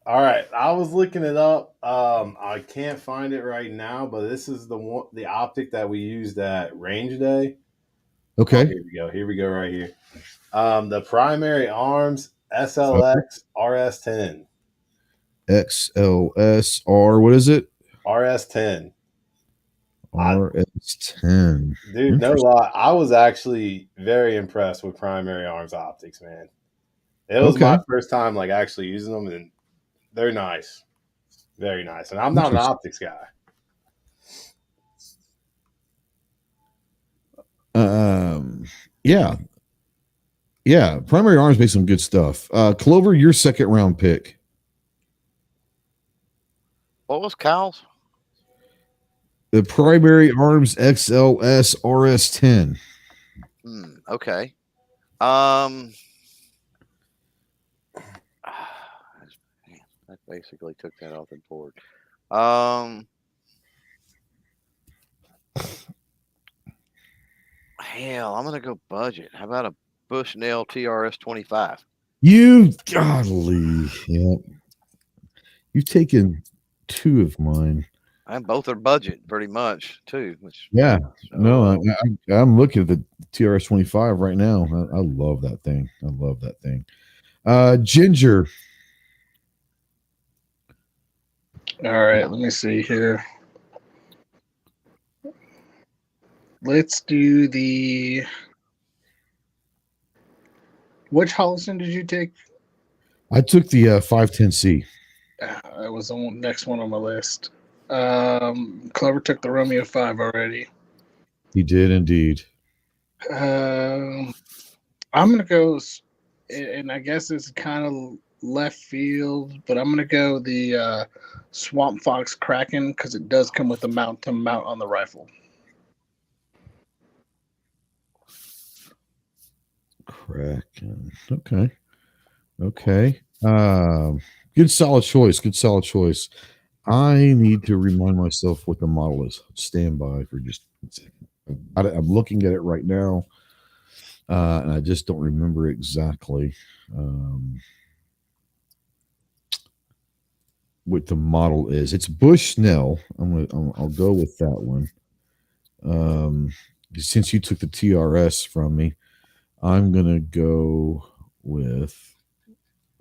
right, I was looking it up. I can't find it right now, but this is the optic that we used at Range Day. Okay. Here we go right here. The Primary Arms SLX RS10. XLSR, what is it? RS10. RS10. Dude, no lie. I was actually very impressed with Primary Arms optics, man. It was my first time like actually using them, and they're nice. Very nice. And I'm not an optics guy. Yeah. Yeah. Primary Arms make some good stuff. Clover, your second round pick. What was Kyle's? The Primary Arms XLS RS10. Okay. That basically took that off the board. Hell, I'm gonna go budget. How about a Bushnell TRS 25? You godly, yep. You've taken two of mine. And both are budget, pretty much too. Yeah, no, I'm looking at the TRS 25 right now. I love that thing. Ginger. All right, let me see here. Let's do the. Which Holosun did you take? I took the 510C. That was the next one on my list. Clover took the Romeo 5 already. He did indeed. I'm gonna go, and I guess it's kind of left field, but I'm gonna go the Swamp Fox Kraken because it does come with a mount to mount on the rifle. Kraken. Okay. Good solid choice. I need to remind myself what the model is. Stand by for just a second. I'm looking at it right now, and I just don't remember exactly what the model is. It's Bushnell. I'll go with that one. Since you took the TRS from me, I'm gonna go with.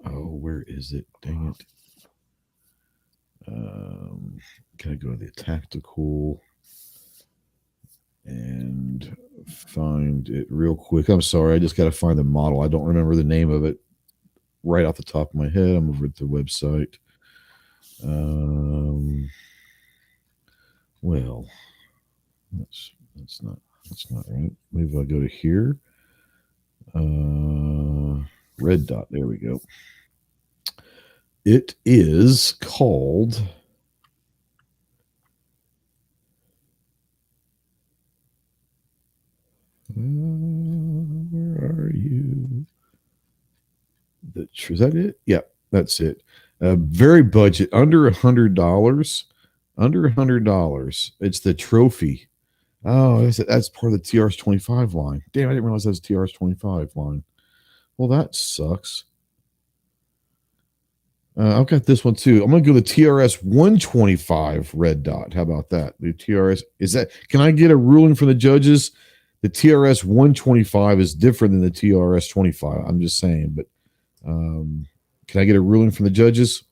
Oh, where is it? Dang it. Can I go to the tactical and find it real quick? I'm sorry, I just got to find the model. I don't remember the name of it right off the top of my head. I'm over at the website. Well, that's not right. Maybe I'll go to here. Red dot. There we go. It is called. Where are you? Is that it? Yeah, that's it. Very budget, under $100. Under $100. It's the trophy. Oh, that's part of the TRS 25 line. Damn, I didn't realize that was TRS 25 line. Well, that sucks. I've got this one too. I'm going to go the TRS 125 red dot. How about that? The TRS is that? Can I get a ruling from the judges? The TRS 125 is different than the TRS 25. I'm just saying, but can I get a ruling from the judges?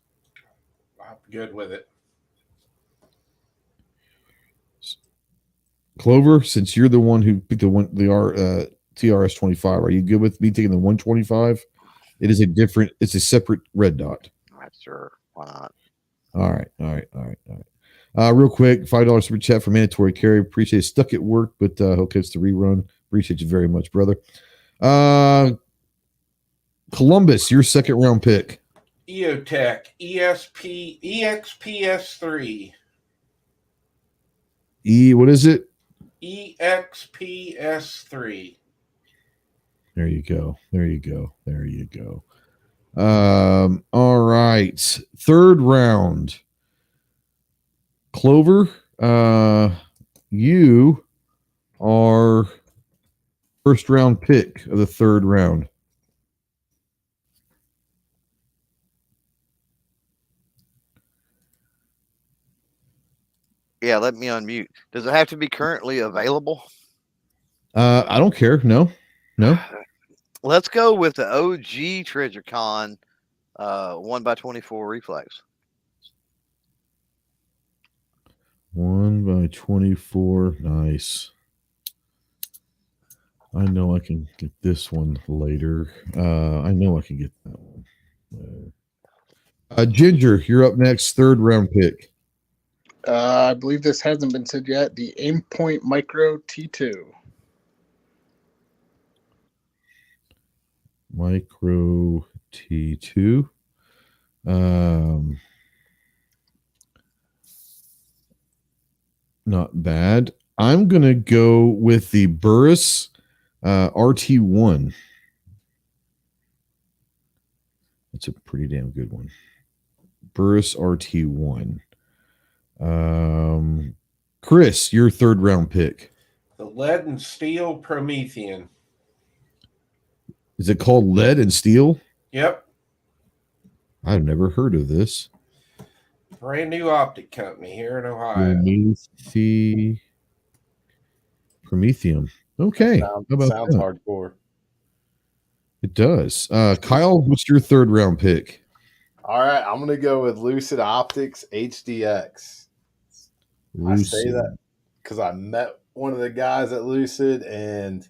I'm good with it. Clover, since you're the one who picked the TRS 25, are you good with me taking the 125? It's a separate red dot. Sure, why not? All right. Real quick, $5 super chat for mandatory carry. Appreciate it. Stuck at work, but hope it's the rerun. Appreciate you very much, brother. Columbus, your second round pick. EOTech EXPS3. What is it? EXPS3. There you go. All right. Third round. Clover, you are first round pick of the third round. Yeah, let me unmute. Does it have to be currently available? I don't care. No. Let's go with the OG TreasureCon 1x24 reflex. 1x24. Nice. I know I can get this one later. I know I can get that one. Ginger, you're up next. Third round pick. I believe this hasn't been said yet. The Aimpoint Micro T2. Micro T2. Not bad. I'm going to go with the Burris RT1. That's a pretty damn good one. Burris RT1. Chris, your third round pick. The Lead and Steel Promethean. Is it called Lead and Steel? Yep. I've never heard of this. Brand new optic company here in Ohio. Prometheum. Okay. Sounds that? hardcore. It does. Kyle, what's your third round pick? All right, I'm going to go with Lucid Optics HDX. Lucid. I say that because I met one of the guys at Lucid, and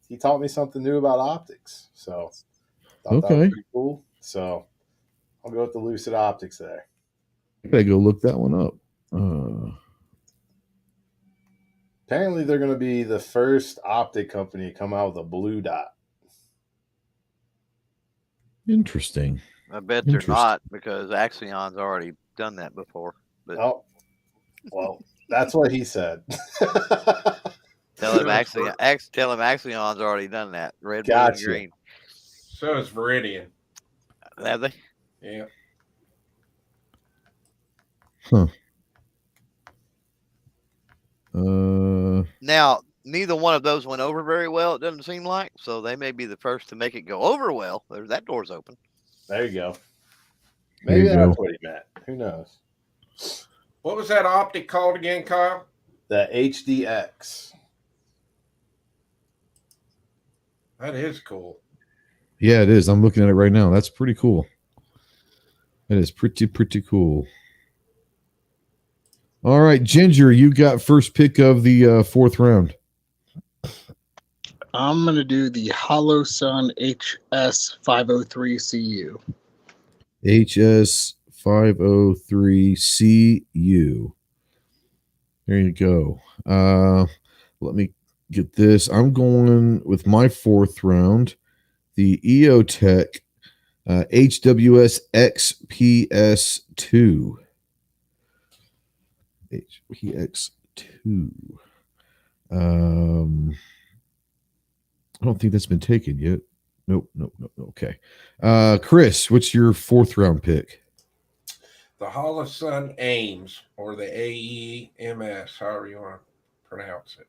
he taught me something new about optics. So I thought that was pretty cool. So I'll go with the Lucid Optics there. I gotta go look that one up. Apparently, they're going to be the first optic company to come out with a blue dot. Interesting. I bet they're not, because Axion's already done that before. But well, that's what he said. Tell him Axion's already done that. Red, blue, and green. So is Viridian. Have they? Yeah. Huh. Now, neither one of those went over very well, it doesn't seem like. So they may be the first to make it go over well. That door's open. There you go. Maybe that's what he meant. Who knows? What was that optic called again, Kyle? The HDX. That is cool. Yeah, it is. I'm looking at it right now. That's pretty cool. That is pretty cool. All right, Ginger, you got first pick of the fourth round. I'm going to do the HoloSun HS503CU. HS503CU. There you go. Let me get this. I'm going with my fourth round, the EOTech HWS XPS2. HPX2. I don't think that's been taken yet. Nope. Okay. Chris, what's your fourth round pick? The HoloSun Ames, or the AEMS, however you want to pronounce it.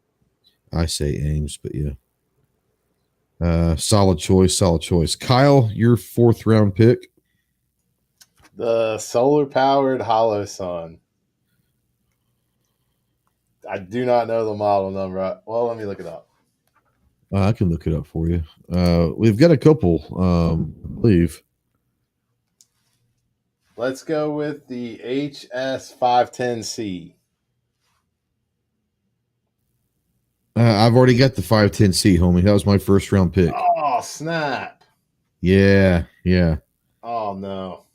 I say Ames, but yeah. Solid choice. Kyle, your fourth round pick. The solar powered HoloSun. I do not know the model number. Well, let me look it up. I can look it up for you. We've got a couple, I believe. Let's go with the HS510C. I've already got the 510C, homie. That was my first round pick. Oh, snap. Yeah. Oh, no.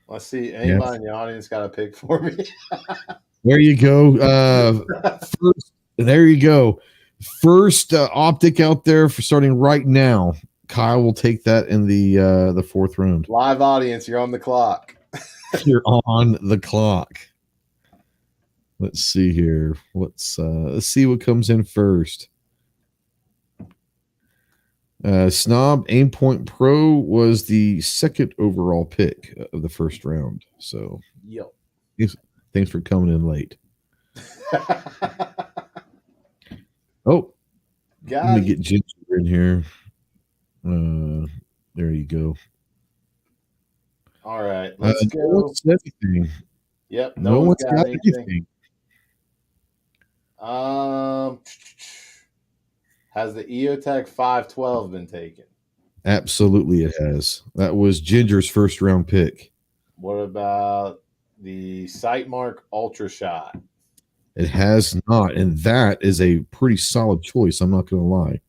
Let's see. Anybody in the audience got a pick for me? There you go. First, there you go. First Optic out there for starting right now. Kyle will take that in the fourth round. Live audience, you're on the clock. You're on the clock. Let's see here. Let's see what comes in first. Snob Aimpoint Pro was the second overall pick of the first round. So, Yep. Thanks for coming in late. Oh, let me get Ginger in here. There you go. All right, let's go. No one's got anything. Yep, no one's got anything. Has the EOTech 512 been taken? Absolutely, it has. That was Ginger's first round pick. What about the Sightmark Ultra Shot? It has not, and that is a pretty solid choice. I'm not going to lie.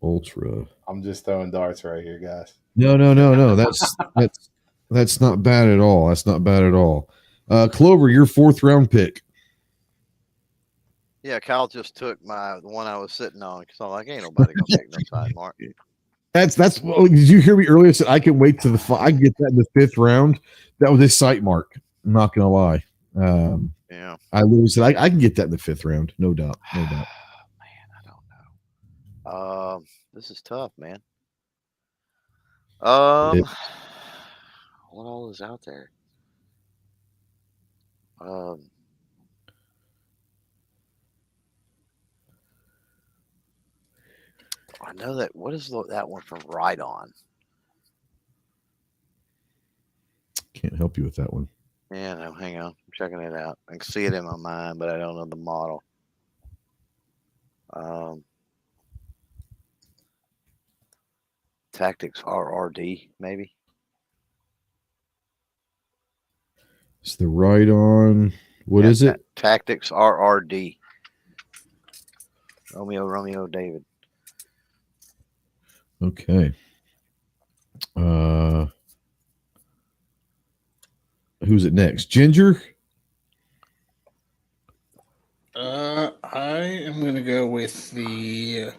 Ultra. I'm just throwing darts right here, guys. No. That's not bad at all. That's not bad at all. Clover, your fourth round pick. Yeah, Kyle just took the one I was sitting on. So like, ain't nobody gonna take no Sightmark. That's. Well, did you hear me earlier? I said I can wait to I can get that in the fifth round. That was a Sightmark. I'm not gonna lie. Yeah, I literally said I can get that in the fifth round. No doubt. No doubt. Man, I don't know. This is tough, man. What all is out there? I know that. What is that one from Right On? Can't help you with that one. Yeah, no, hang on. I'm checking it out. I can see it in my mind, but I don't know the model. Tactics RRD, maybe. It's the Right On. What is it? Tactics RRD. Romeo, David. Okay. Who's it next? Ginger? I am going to go with the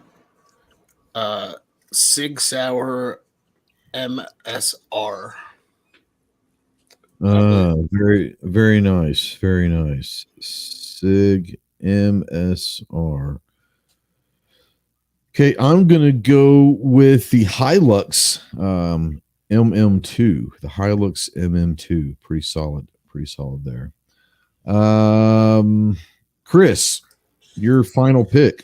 Sig Sauer MSR. Very, very nice. Very nice. Sig MSR. Okay, I'm going to go with the Hilux MM2. The Hilux MM2. Pretty solid. Pretty solid there. Chris, your final pick.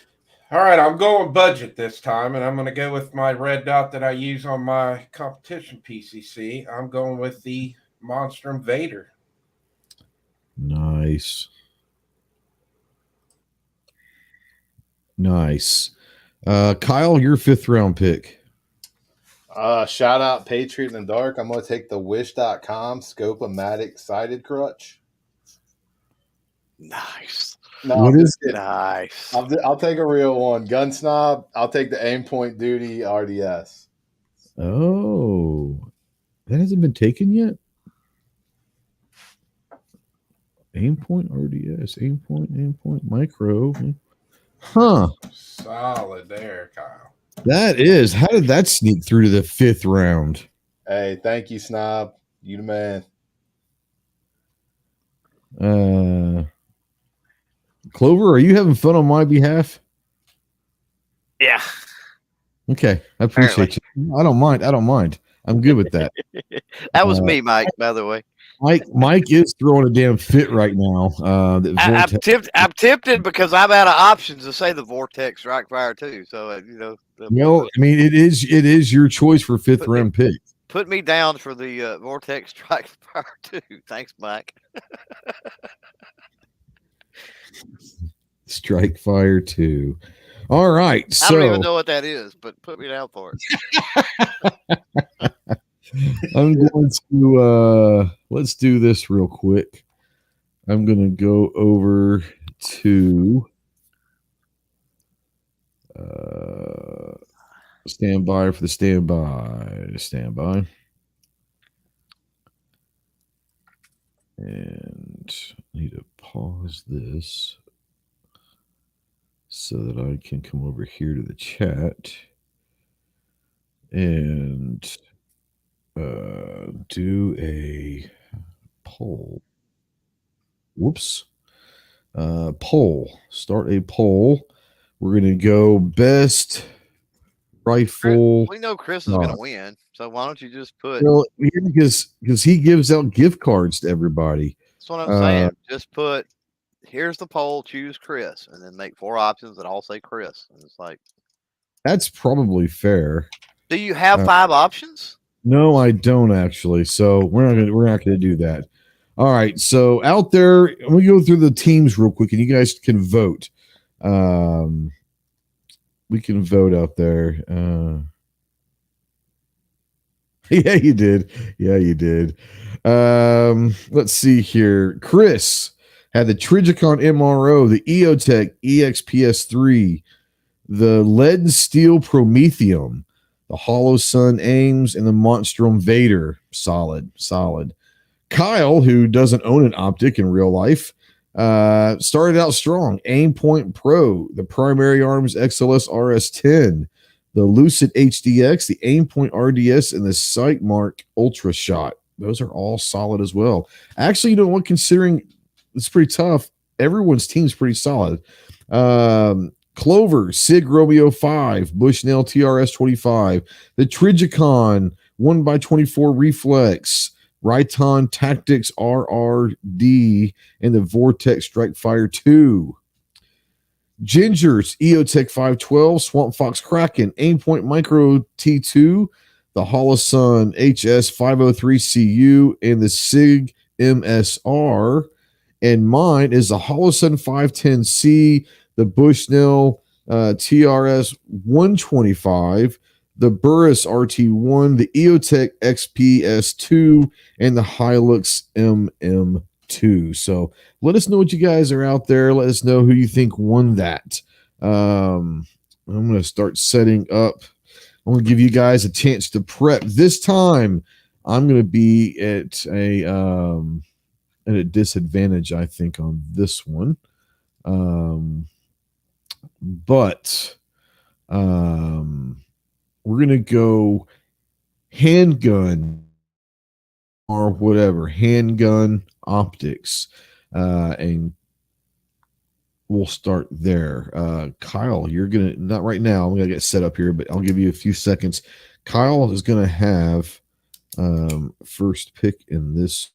All right, I'm going budget this time, and I'm going to go with my red dot that I use on my competition PCC. I'm going with the Monster Invader. Nice. Nice. Kyle, your fifth round pick. Shout out Patriot in the Dark. I'm going to take the Wish.com Scope-O-Matic Sighted Crutch. Nice. No, what is it? Nice. I'll take a real one. Gun Snob, I'll take the Aimpoint Duty RDS. Oh, that hasn't been taken yet? Aimpoint RDS. Aimpoint Micro. Huh. Solid there, Kyle. That is. How did that sneak through to the fifth round? Hey, thank you, Snob. You the man. Clover, are you having fun on my behalf? Yeah. Okay, I appreciate you. I don't mind. I'm good with that. That was me, Mike, by the way. Mike is throwing a damn fit right now. I'm tempted because I'm out of options to say the Vortex Strike Fire too. So I mean, it is your choice for fifth round pick. Put me down for the Vortex Strike Fire too. Thanks, Mike. Strike Fire 2. All right. So I don't even know what that is, but put me down for it. I'm going to let's do this real quick. I'm going to go over to standby for the standby. And I need to pause this so that I can come over here to the chat and do a poll. Whoops. Poll. Start a poll. We're going to go best rifle. We know Chris is going to win, so why don't you just put? Well, because he gives out gift cards to everybody. That's what I'm saying. Just put. Here's the poll. Choose Chris, and then make 4 options that all say Chris. And it's like that's probably fair. Do you have 5 options? No, I don't actually. So we're not gonna do that. All right. So out there, let me go through the teams real quick, and you guys can vote. We can vote out there. Yeah, you did. Yeah, you did. Let's see here. Chris had the Trigicon MRO, the EOTech EXPS3, the Lead and Steel Prometheum, the Hollow Sun Ames, and the Monstrum Vader. Solid. Kyle, who doesn't own an Optic in real life, started out strong. Aimpoint Pro, the Primary Arms XLS RS10, the Lucid HDX, the Aimpoint RDS, and the Sightmark Ultra Shot. Those are all solid as well. Actually, you know what? Considering it's pretty tough, everyone's team's pretty solid. Clover, Sig Romeo 5, Bushnell TRS 25, the Trigicon 1x24 Reflex, Rayton Tactics RRD, and the Vortex Strike Fire 2. Ginger's EOTech 512, Swamp Fox Kraken, Aimpoint Micro T2, the Holosun HS 503 CU, and the SIG MSR. And mine is the Holosun 510C, the Bushnell TRS 125, the Burris RT1, the EOTech XPS2, and the Hilux MM2. So let us know what you guys are out there. Let us know who you think won that. I'm going to start setting up. I'm going to give you guys a chance to prep. This time, I'm going to be at a disadvantage, I think, on this one. But we're going to go handgun or whatever, handgun optics. And we'll start there. Kyle, you're going to, not right now, I'm going to get set up here, but I'll give you a few seconds. Kyle is going to have first pick in this.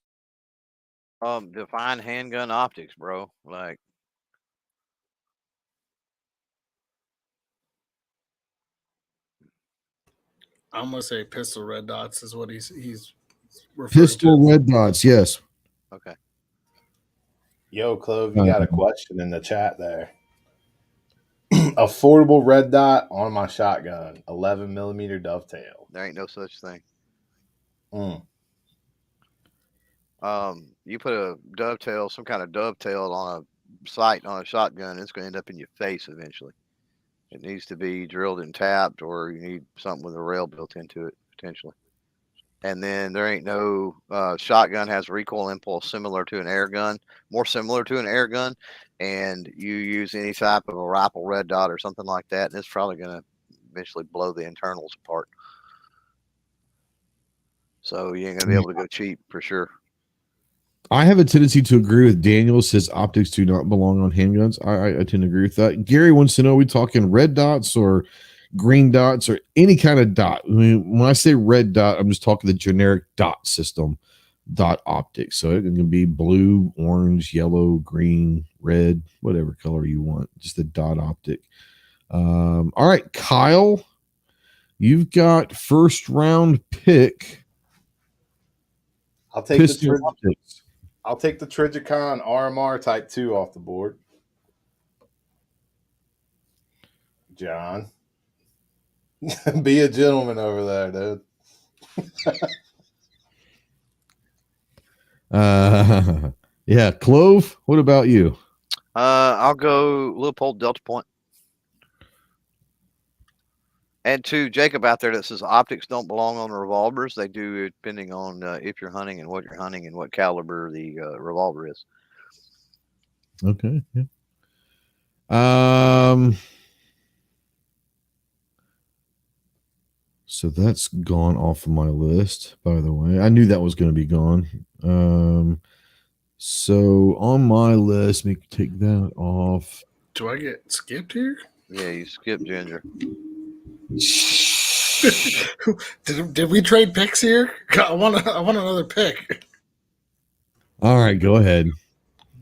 Define handgun optics, bro. Like, I'm gonna say pistol red dots is what he's pistol to. Red dots, yes. Okay. Yo, Clove, you got a question in the chat there. Affordable red dot on my shotgun, 11 millimeter dovetail. There ain't no such thing. You put a dovetail, some kind of dovetail on a sight on a shotgun, it's going to end up in your face eventually. It needs to be drilled and tapped, or you need something with a rail built into it potentially. And then there ain't no shotgun has recoil impulse similar to an air gun, more similar to an air gun, and you use any type of a rifle red dot or something like that, and it's probably going to eventually blow the internals apart. So you ain't going to be able to go cheap for sure. I have a tendency to agree with Daniel. Says optics do not belong on handguns. I tend to agree with that. Gary wants to know, are we talking red dots or green dots or any kind of dot? I mean, when I say red dot, I'm just talking the generic dot system, dot optics. So it can be blue, orange, yellow, green, red, whatever color you want. Just the dot optic. All right, Kyle, you've got first round pick. I'll take the optics. I'll take the Trigicon RMR Type 2 off the board. John. Be a gentleman over there, dude. Yeah, Clove, what about you? I'll go Leupold Delta Point. And to Jacob out there that says optics don't belong on revolvers, they do, depending on if you're hunting and what you're hunting and what caliber the revolver is. Okay. Yeah. So that's gone off of my list, by the way. I knew that was going to be gone. So on my list, let me take that off. Do I get skipped here? Yeah, you skip Ginger. Did we trade picks here? I want another pick. All right, go ahead.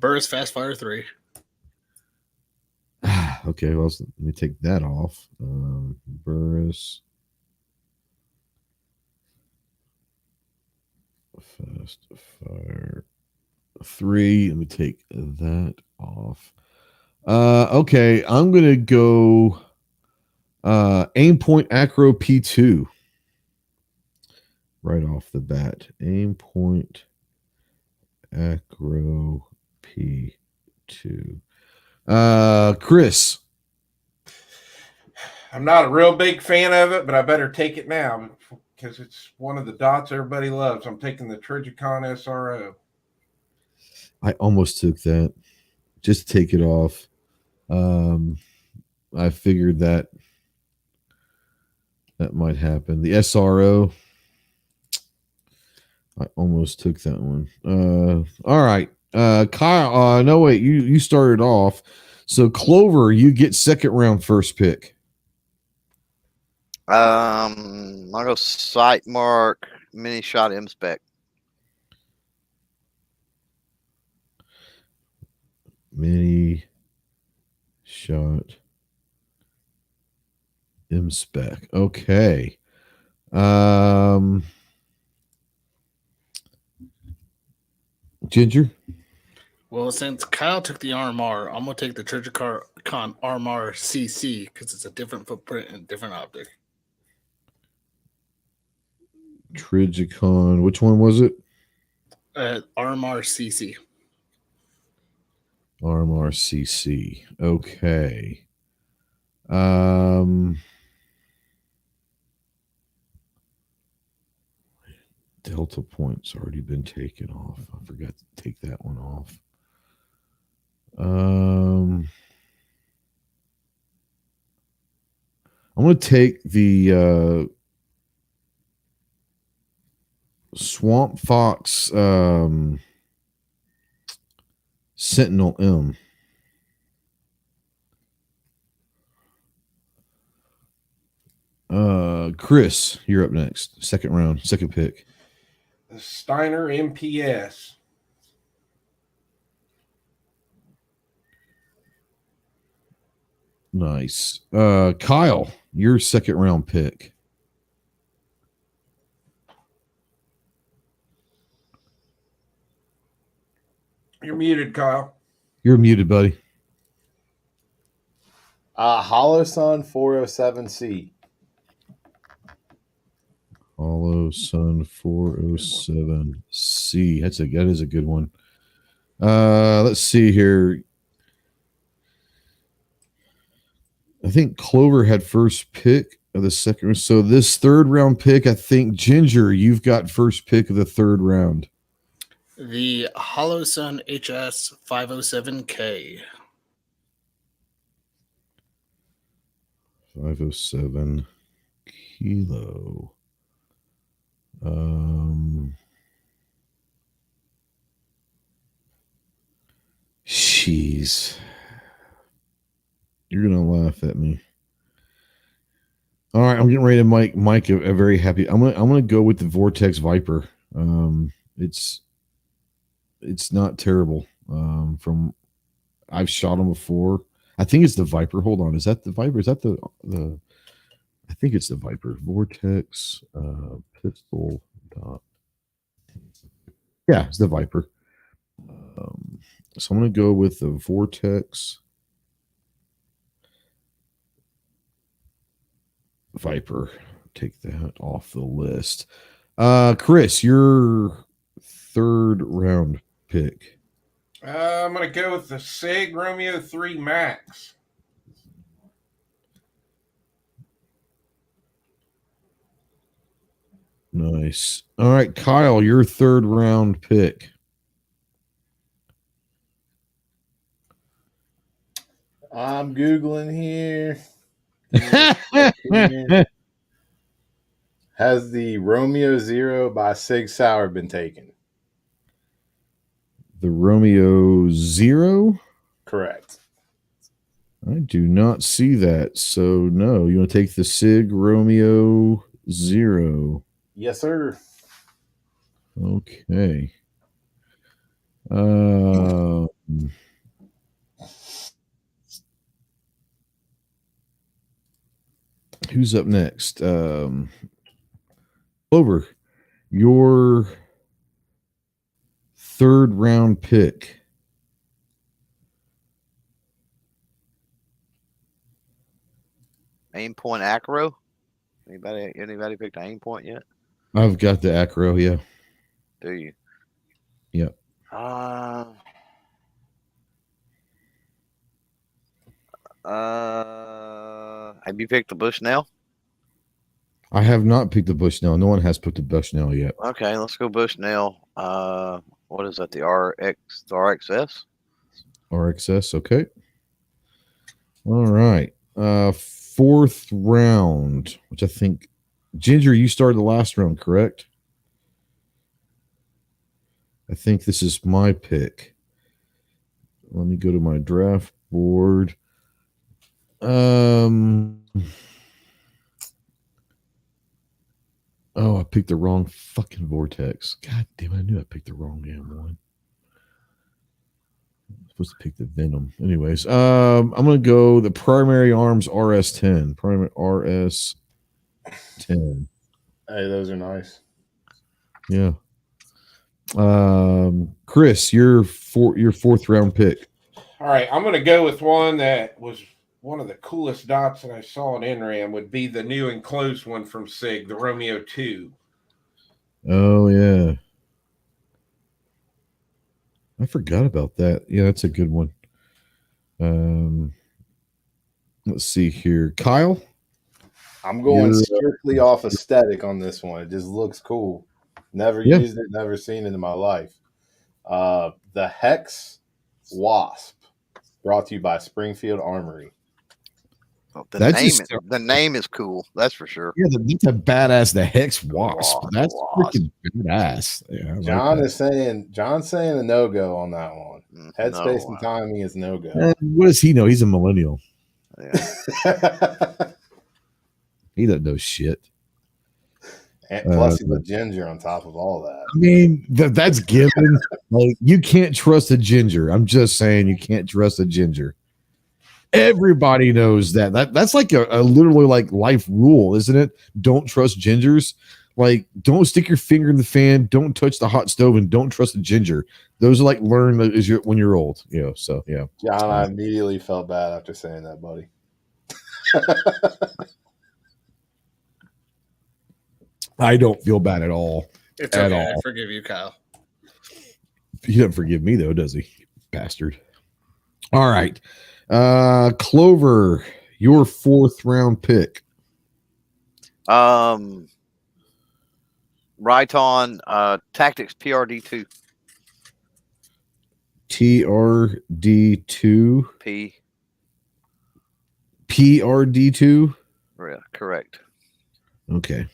Burris Fast Fire 3. Okay, well, let me take that off. Burris Fast Fire 3. Let me take that off. Okay, I'm gonna go Aim Point Acro P2 right off the bat. Aim Point Acro P2. Chris. I'm not a real big fan of it, but I better take it now because it's one of the dots everybody loves. I'm taking the Trigicon SRO. I almost took that. Just take it off. I figured that might happen. The SRO, I almost took that one. All right. Kyle, no, wait, you started off. So Clover, you get second round first pick. I'll go Sight Mark Mini Shot M Spec. Mini Shot M Spec. Okay. Ginger. Well, since Kyle took the RMR, I'm gonna take the Trigicon RMR CC because it's a different footprint and different optic. Trigicon. Which one was it? RMR CC. RMR CC. Okay. Delta Point's already been taken off. I forgot to take that one off. I'm going to take the Swamp Fox Sentinel M. Chris, you're up next. Second round, second pick. The Steiner MPS. Nice. Kyle, your second round pick. You're muted, Kyle. You're muted, buddy. Hollow Sun 407C. Hollow Sun 407C. That is a good one. Let's see here. I think Clover had first pick of the second round. So this third round pick, I think Ginger, you've got first pick of the third round. The Hollow Sun HS 507K. 507 kilo. Jeez. You're gonna laugh at me. All right, I'm getting ready to Mike a very happy. I'm gonna go with the Vortex Viper. It's not terrible. From I've shot them before. I think it's the Viper. Hold on, is that the Viper? Is that the? I think it's the Viper. Vortex pistol dot. Yeah, it's the Viper. So I'm gonna go with the Vortex Viper. Take that off the list. Chris, your third round pick. I'm going to go with the SIG Romeo 3 Max. Nice. All right, Kyle, your third round pick. I'm Googling here. Has the Romeo Zero by Sig Sauer been taken? The Romeo Zero? Correct. I do not see that. So, no. You want to take the Sig Romeo Zero? Yes, sir. Okay. Who's up next? Clover, your third round pick. Aim point Acro. Anybody picked aim point yet? I've got the Acro, yeah. Do you? Yep. Have you picked the Bushnell? I have not picked the Bushnell. No one has picked the Bushnell yet. Okay, let's go Bushnell. What is that? The RXS? RXS, okay. All right. Fourth round, which I think Ginger, you started the last round, correct? I think this is my pick. Let me go to my draft board. Oh, I picked the wrong fucking Vortex. God damn, I knew I picked the wrong damn one. I'm supposed to pick the Venom. Anyways, I'm gonna go the Primary Arms RS10. Primary RS10. Hey, those are nice. Yeah. Chris, your fourth round pick. All right, I'm going to go with one that was one of the coolest dots that I saw in NRAM would be the new enclosed one from SIG, the Romeo 2. Oh, yeah. I forgot about that. Yeah, that's a good one. Let's see here. Kyle? I'm going strictly off aesthetic on this one. It just looks cool. Never used it, never seen it in my life. The Hex Wasp, brought to you by Springfield Armory. Well, the name is cool. That's for sure. Yeah, that's a badass. The Hex Wasp. That's freaking badass. Yeah, John's saying a no-go on that one. Headspace and timing is no-go. What does he know? He's a millennial. Yeah. He doesn't know shit. And plus, he's a ginger on top of all that. I mean, that's given. Like, you can't trust a ginger. I'm just saying, you can't trust a ginger. Everybody knows that. That's like a literally like life rule, isn't it? Don't trust gingers. Like, don't stick your finger in the fan. Don't touch the hot stove, and don't trust a ginger. Those are like learned when you're old. You know. So yeah. John, I immediately felt bad after saying that, buddy. I don't feel bad at all. It's okay. I forgive you, Kyle. He doesn't forgive me though, does he? Bastard. All right. Clover, your fourth round pick. Right on Tactics PRD2. TRD2. P. PRD2? Yeah, correct. Okay.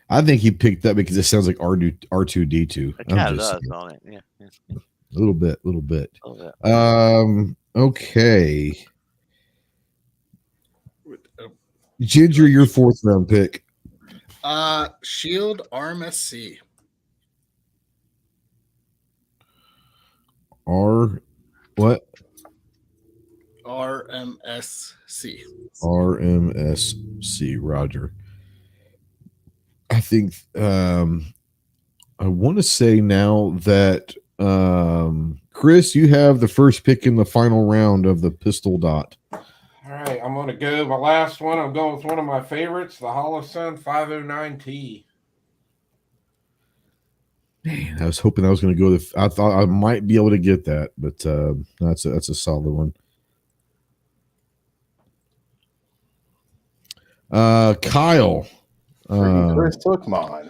I think he picked that because it sounds like R2D2. It kind of does on it. Yeah. A little bit. Okay. Ginger, your fourth round pick. Shield RMSC. What? RMSC. RMSC. Roger. I think I want to say now that Chris, you have the first pick in the final round of the pistol dot. All right, I'm going to go my last one. I'm going with one of my favorites, the Holosun 509T. Man, I was hoping I was going to go. I thought I might be able to get that, but that's a solid one. Kyle. Chris took mine.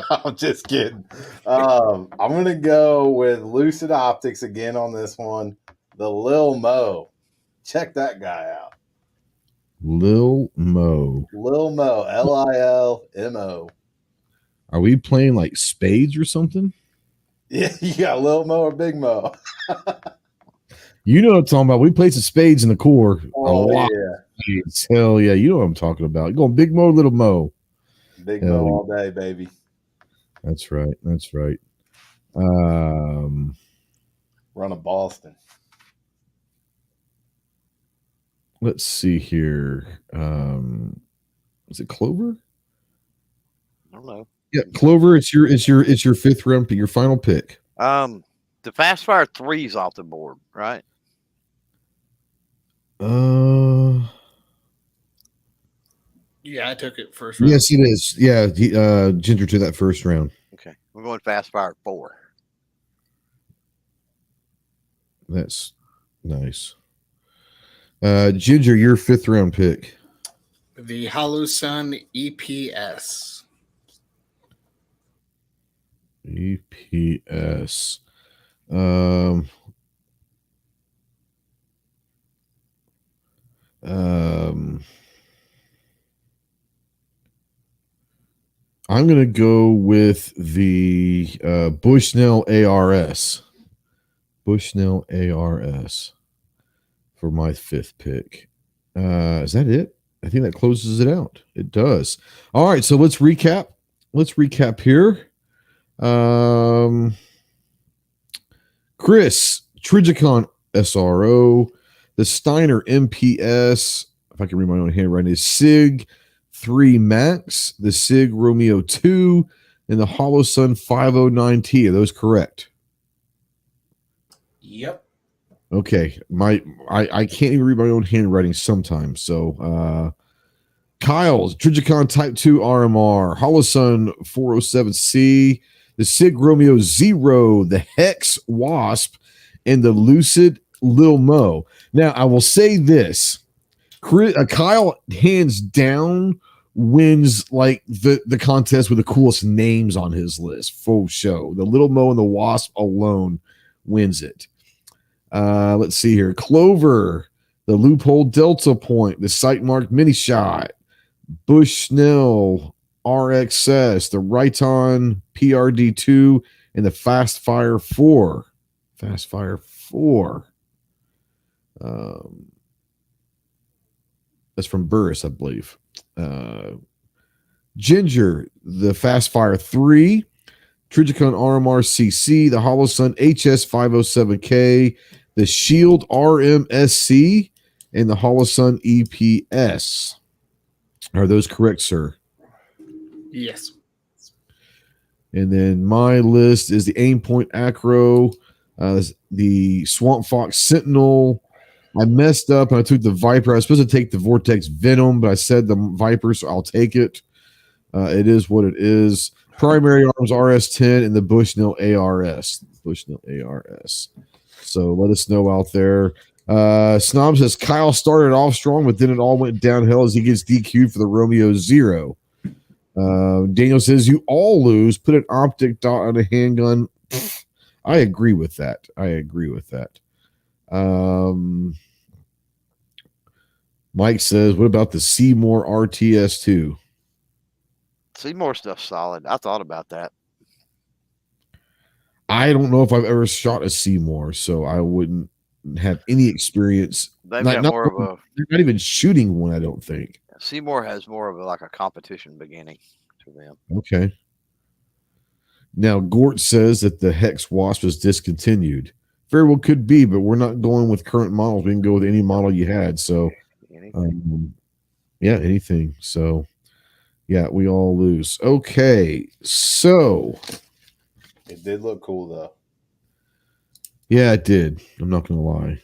I'm just kidding. I'm going to go with Lucid Optics again on this one. The Lil Mo. Check that guy out. Lil Mo. Lil Mo. Lilmo. Are we playing like spades or something? Yeah, you got Lil Mo or Big Mo. You know what I'm talking about. We played some spades in the core. A lot. Yeah. Hell yeah. You know what I'm talking about. You're going Big Mo, Little Mo. Big Mo all day, baby. That's right. That's right. Run a Boston. Let's see here. Is it Clover? I don't know. Yeah, Clover. It's your fifth round pick, your final pick. The Fast Fire 3 is off the board, right? Yeah, I took it first round. Yes, it is. Yeah, Ginger to that first round. Okay, we're going Fast Fire 4. That's nice. Ginger, your fifth round pick. The Hollow Sun EPS. EPS. I'm going to go with the Bushnell ARS. Bushnell ARS for my fifth pick. Is that it? I think that closes it out. It does. All right, so let's recap. Let's recap here. Chris, Trigicon SRO, the Steiner MPS, if I can read my own handwriting, is SIG 3 Max, the SIG Romeo 2, and the Hollow Sun 509T. Are those correct? Yep. Okay. I can't even read my own handwriting sometimes. So Kyle's Trigicon Type 2 RMR, Hollow Sun 407C, the SIG Romeo 0, the Hex Wasp, and the Lucid Lil Mo. Now, I will say this. Kyle, hands down, wins like the contest with the coolest names on his list. Full show. The Little Mo and the Wasp alone wins it. Let's see here. Clover, the Loophole Delta Point, the Sight Mark Mini Shot, Bushnell RXS, the Riton PRD2, and the Fast Fire 4. Fast Fire 4. That's from Burris, I believe. Ginger, the Fast Fire 3, Trigicon RMR CC, the Hollow Sun HS507K, the Shield RMSC, and the Hollow Sun EPS. Are those correct, sir? Yes. And then my list is the Aimpoint Acro, the Swamp Fox Sentinel. I messed up and I took the Viper. I was supposed to take the Vortex Venom, but I said the Viper, so I'll take it. It is what it is. Primary Arms RS10 and the Bushnell ARS. Bushnell ARS. So let us know out there. Snob says Kyle started off strong, but then it all went downhill as he gets DQ'd for the Romeo 0. Daniel says you all lose. Put an optic dot on a handgun. Pfft, I agree with that. Mike says, what about the Seymour RTS2? Seymour stuff's solid. I thought about that. I don't know if I've ever shot a Seymour, so I wouldn't have any experience. They've got more of a. They're not even shooting one, I don't think. Seymour has more of like a competition beginning to them. Okay. Now, Gort says that the Hex Wasp is discontinued. Very well could be, but we're not going with current models. We can go with any model you had. So, anything. So, yeah, we all lose. Okay, so. It did look cool, though. Yeah, it did. I'm not going to lie.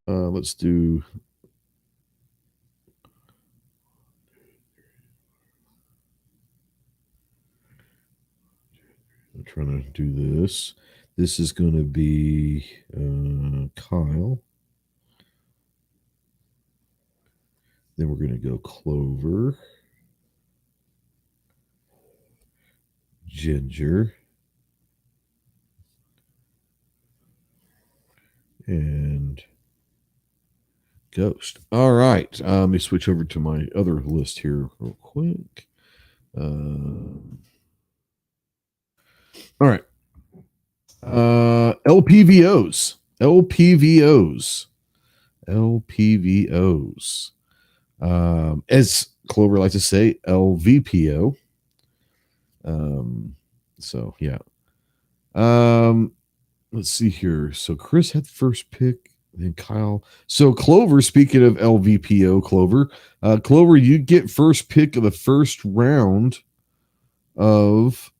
Let's do. I'm trying to do this. This is going to be Kyle. Then we're going to go Clover. Ginger. And Ghost. All right. Let me switch over to my other list here real quick. All right. LPVOs. As Clover likes to say, LVPO. So yeah. Let's see here. So Chris had the first pick, then Kyle. So Clover, speaking of LVPO, Clover, you get first pick of the first round of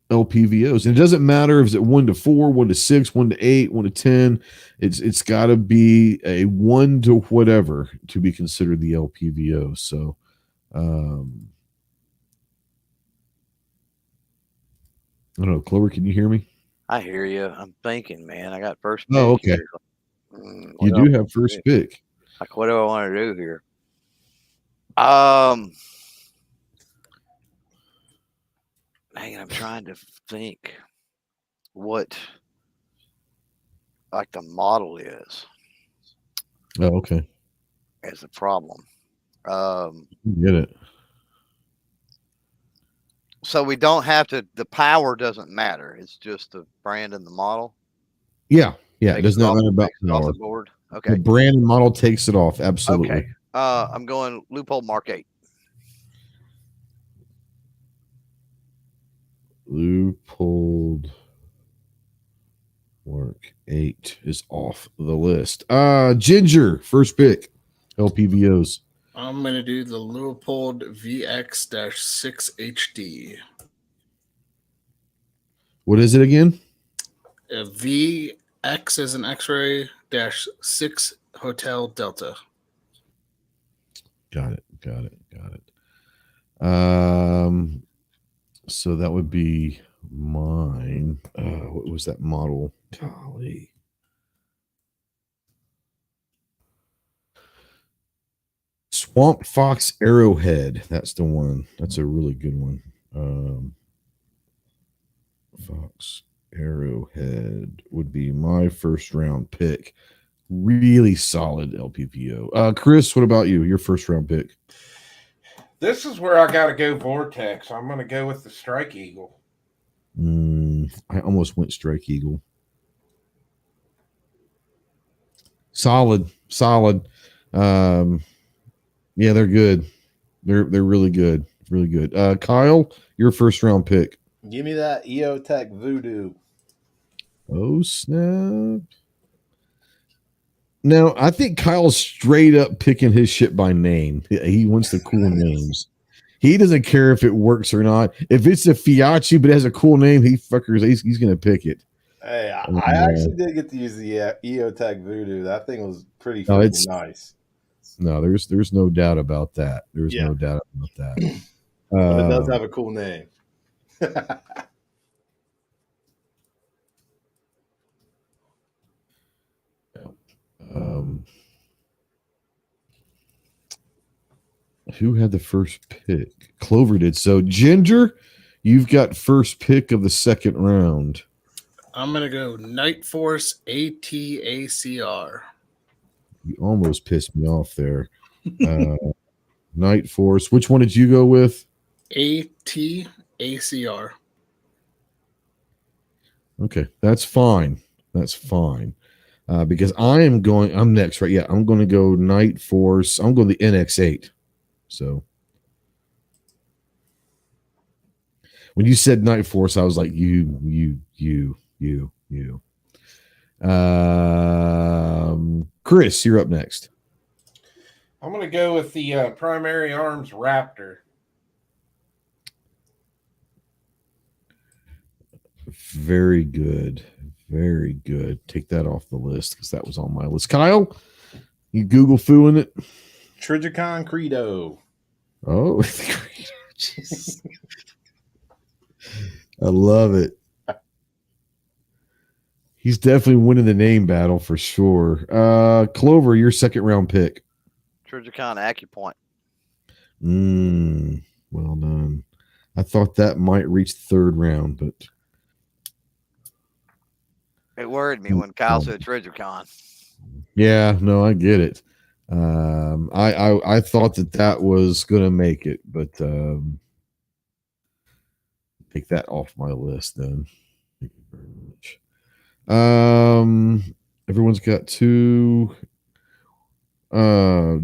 LPVOs. And it doesn't matter if it's at 1 to 4, 1 to 6, 1 to 8, 1 to 10. It's got to be a 1 to whatever to be considered the LPVO. So I don't know, Clover, can you hear me? I hear you. I'm thinking, man. I got first pick. Oh, okay. You do have first pick. Like, what do I want to do here? Man, I'm trying to think what like the model is. Oh, okay. As a problem. Get it. So we don't have to. The power doesn't matter. It's just the brand and the model. Yeah. It does not matter about off the board. Okay. The brand and model takes it off. Absolutely. Okay. I'm going Loophole Mark 8. Loophole Mark 8 is off the list. Ginger, first pick. LPVOs. I'm going to do the Leupold VX-6 HD. What is it again? VX is an X-ray -6 Hotel Delta. Got it. So that would be mine. What was that model? Golly. Swamp Fox Arrowhead. That's the one. That's a really good one. Fox Arrowhead would be my first round pick. Really solid LPVO. Chris, what about you? Your first round pick? This is where I got to go Vortex. I'm going to go with the Strike Eagle. I almost went Strike Eagle. Solid. Yeah, they're good. They're really good. Really good. Kyle, your first round pick. Give me that EOTech Voodoo. Oh, snap. Now, I think Kyle's straight up picking his shit by name. He wants the cool names. He doesn't care if it works or not. If it's a Fiachi but it has a cool name, he's going to pick it. Hey, I actually did get to use the EOTech Voodoo. That thing was pretty nice. No, there's no doubt about that. There's no doubt about that. But it does have a cool name. Who had the first pick? Clover did. So, Ginger, you've got first pick of the second round. I'm going to go Night Force ATACR. You almost pissed me off there. Night Force. Which one did you go with? ATACR. Okay, that's fine. Because I'm next, right? Yeah, I'm going to go Night Force. I'm going the NX8. So when you said Night Force, I was like, you. Chris, you're up next. I'm going to go with the Primary Arms Raptor. Very good. Take that off the list because that was on my list. Kyle, you Google fooing it? Trigicon Credo. Oh, I love it. He's definitely winning the name battle for sure. Clover, your second round pick. Trigicon Acupoint. Well done. I thought that might reach the third round, but It worried me when Kyle said TreasureCon. Yeah, no, I get it. I thought that was gonna make it, but take that off my list then. Thank you very much. Everyone's got two.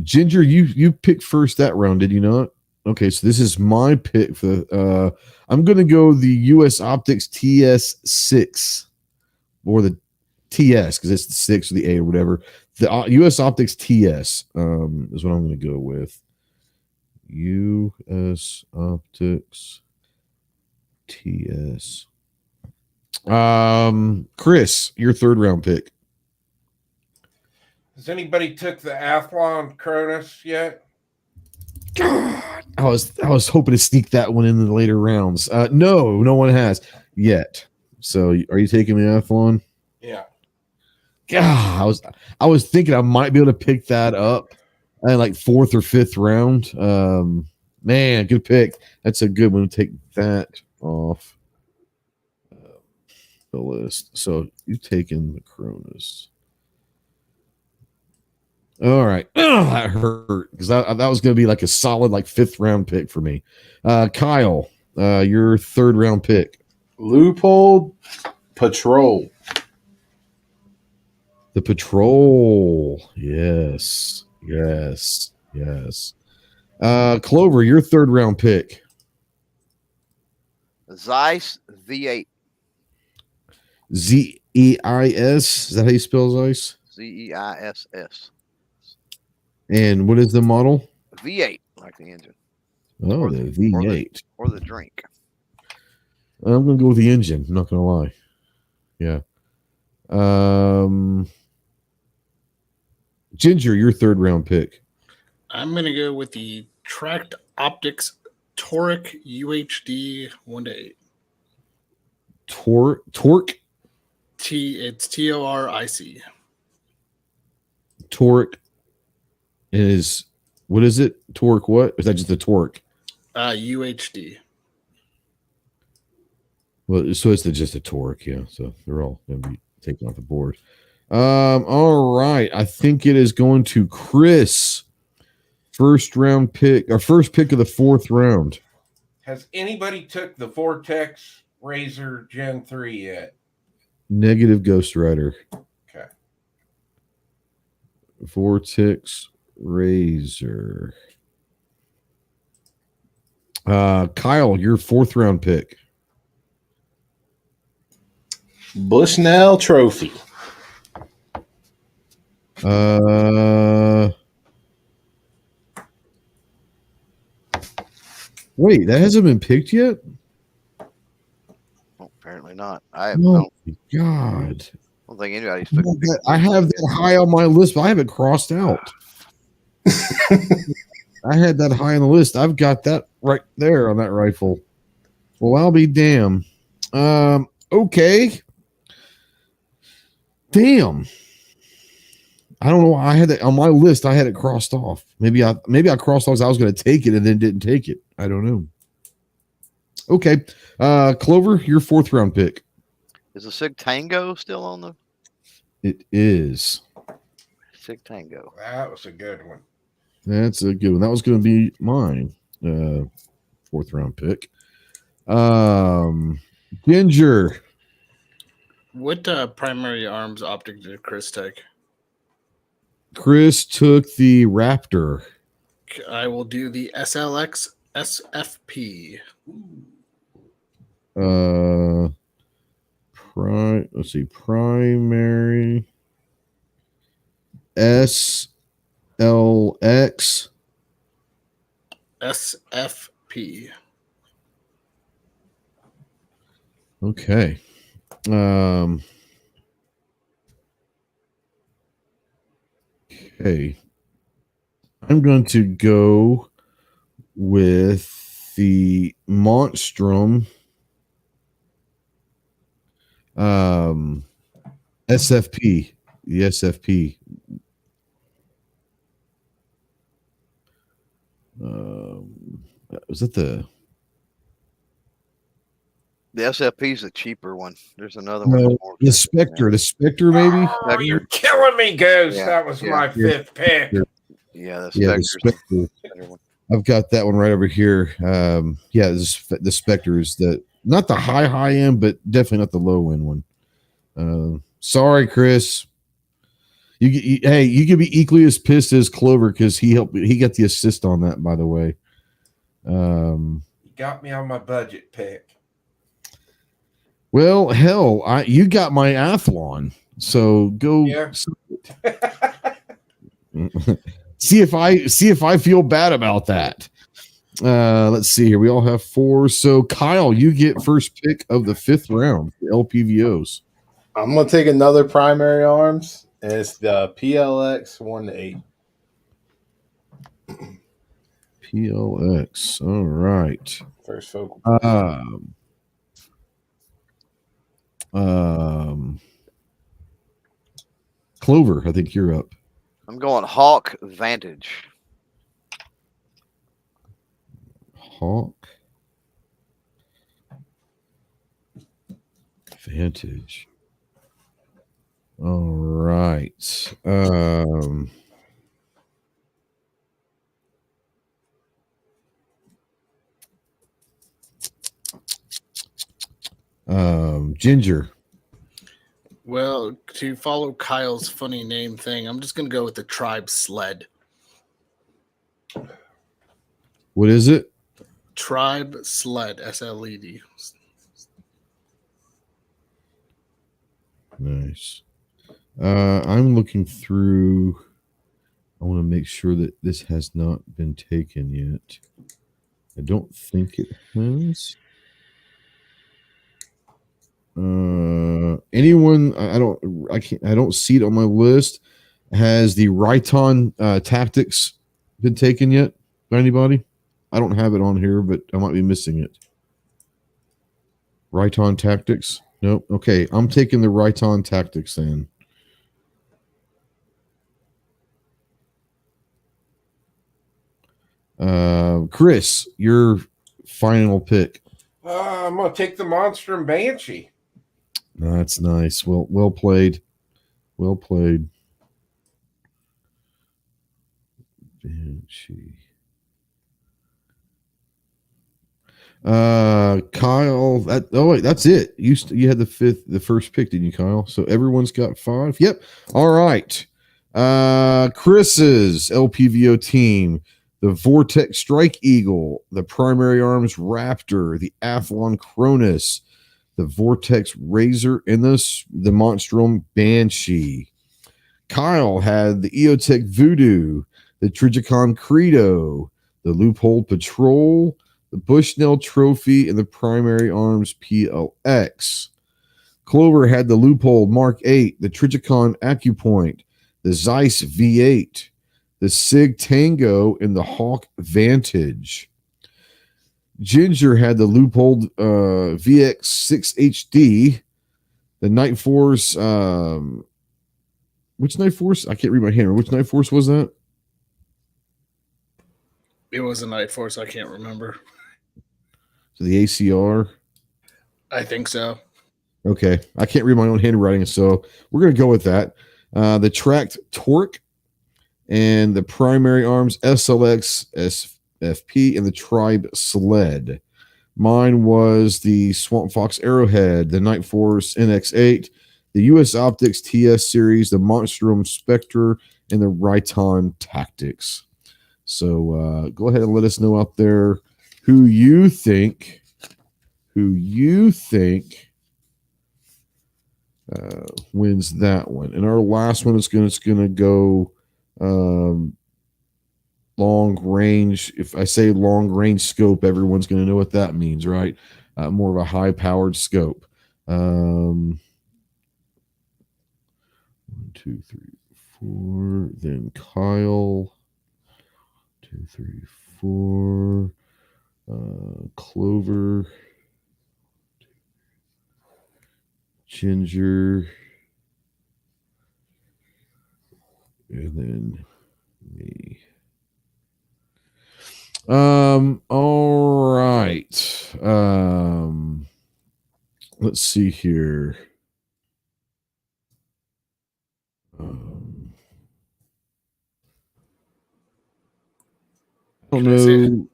Ginger, you picked first that round, did you not? Okay, so this is my pick for I'm gonna go the US Optics TS6 or the TS because it's the 6 or the 8 or whatever. The US Optics TS is what I'm gonna go with. US Optics TS. Chris, your third round pick. Has anybody took the Athlon Cronus yet? God, I was hoping to sneak that one in the later rounds. No one has yet. So, are you taking the Athlon? Yeah. God, I was thinking I might be able to pick that up in like fourth or fifth round. Man, good pick. That's a good one. Take that off the list. So you've taken the Cronus. All right. Oh, that hurt because that was going to be like a solid like fifth round pick for me. Kyle, your third round pick. Loophole Patrol. The Patrol. Yes. Clover, your third round pick. Zeiss V8. Zeis. Is that how you spell Zeiss? Zeiss. And what is the model? V8, like the engine. Oh, the V8. Or the drink. I'm going to go with the engine. I'm not going to lie. Yeah. Ginger, your third round pick. I'm going to go with the Tracked Optics Toric UHD 1-8. Torque? It's TORIC. Torque is, what is it? Torque what? Is that just the torque? UHD. Well, so it's just a torque, yeah. So they're all going to be taken off the board. All right. I think it is going to Chris. First round pick, or first pick of the fourth round. Has anybody took the Vortex Razor Gen 3 yet? Negative Ghost Rider. Okay. Vortex Razor. Kyle, your fourth round pick. Bushnell Trophy. Wait, that hasn't been picked yet? Well, apparently not. I Oh, don't God. think anybody's I have that high on my list, but I have it crossed out. I had that high on the list. I've got that right there on that rifle. Well, I'll be damned. Okay. Damn. I don't know why I had it on my list. I had it crossed off. Maybe I crossed off. I was going to take it and then didn't take it. I don't know. Okay. Clover, your fourth round pick. Is the Sig Tango still on the? It is. Sig Tango. That was a good one. That's a good one. That was going to be mine. Fourth round pick. Ginger. What primary arms optic did Chris take? Chris took the Raptor. I will do the SLX SFP. Let's see, primary SLX SFP. Okay. Okay. I'm going to go with the Monstrum SFP. The SFP. Was that the The SFP is the cheaper one. There's another No, one. More the expensive than Spectre, maybe. Oh, you're killing me, Ghost. Yeah, That was yeah. my fifth pick. that. Yeah, the Yeah, the Spectre's Spectre. the better one. I've got that one right over here. Yeah, the Spectre is not the high end, but definitely not the low end one. Sorry, Chris. Hey, you could be equally as pissed as Clover because he got the assist on that, by the way. You got me on my budget pick. Well, hell, you got my Athlon, so go. Yeah. see if I feel bad about that. Let's see here. We all have 4. So Kyle, you get first pick of the 5th round, the LPVOs. I'm gonna take another primary arms, and it's the PLX 1-8. PLX. All right. First focal. Clover, I think you're up. I'm going Hawk Vantage. Hawk Vantage. All right. Ginger. Well, to follow Kyle's funny name thing, I'm just going to go with the Tribe Sled. What is it? Tribe Sled, SLED. Nice. I'm looking through. I want to make sure that this has not been taken yet. I don't think it has. Anyone? I don't see it on my list. Has the Rhyton Tactics been taken yet by anybody? I don't have it on here, but I might be missing it. Rhyton Tactics. Nope. Okay, I'm taking the Rhyton Tactics then. Chris, your final pick. I'm gonna take the Monster and Banshee. That's nice. Well played. Well played. Banshee. Kyle. That's it. You had the first pick, didn't you, Kyle? So everyone's got 5. Yep. All right. Chris's LPVO team: the Vortex Strike Eagle, the Primary Arms Raptor, the Athlon Cronus, the Vortex Razor, and the Monstrum Banshee. Kyle had the EOTech Voodoo, the Trigicon Credo, the Loophole Patrol, the Bushnell Trophy, and the Primary Arms PLX. Clover had the Loophole Mark 8, the Trigicon AccuPoint, the Zeiss V8, the Sig Tango, and the Hawk Vantage. Ginger had the Loophole VX6 HD, the Night Force. Which Night Force? I can't read my hand. Which Night Force was that? It was a Night Force. I can't remember. So the ACR? I think so. Okay. I can't read my own handwriting, so we're going to go with that. The Tracked Torque and the Primary Arms SLX SFP and the Tribe Sled. Mine was the Swamp Fox Arrowhead, the Night Force NX8, the US Optics TS series, the Monstrum Spectre, and the Rhyton Tactics. So go ahead and let us know out there who you think wins that one. And our last one is going to go long range. If I say long range scope, everyone's going to know what that means, right? More of a high powered scope. 1, 2, 3, 4. Then Kyle. 2, 3, 4. Clover. Ginger. And then me. All right. let's see here. I don't know.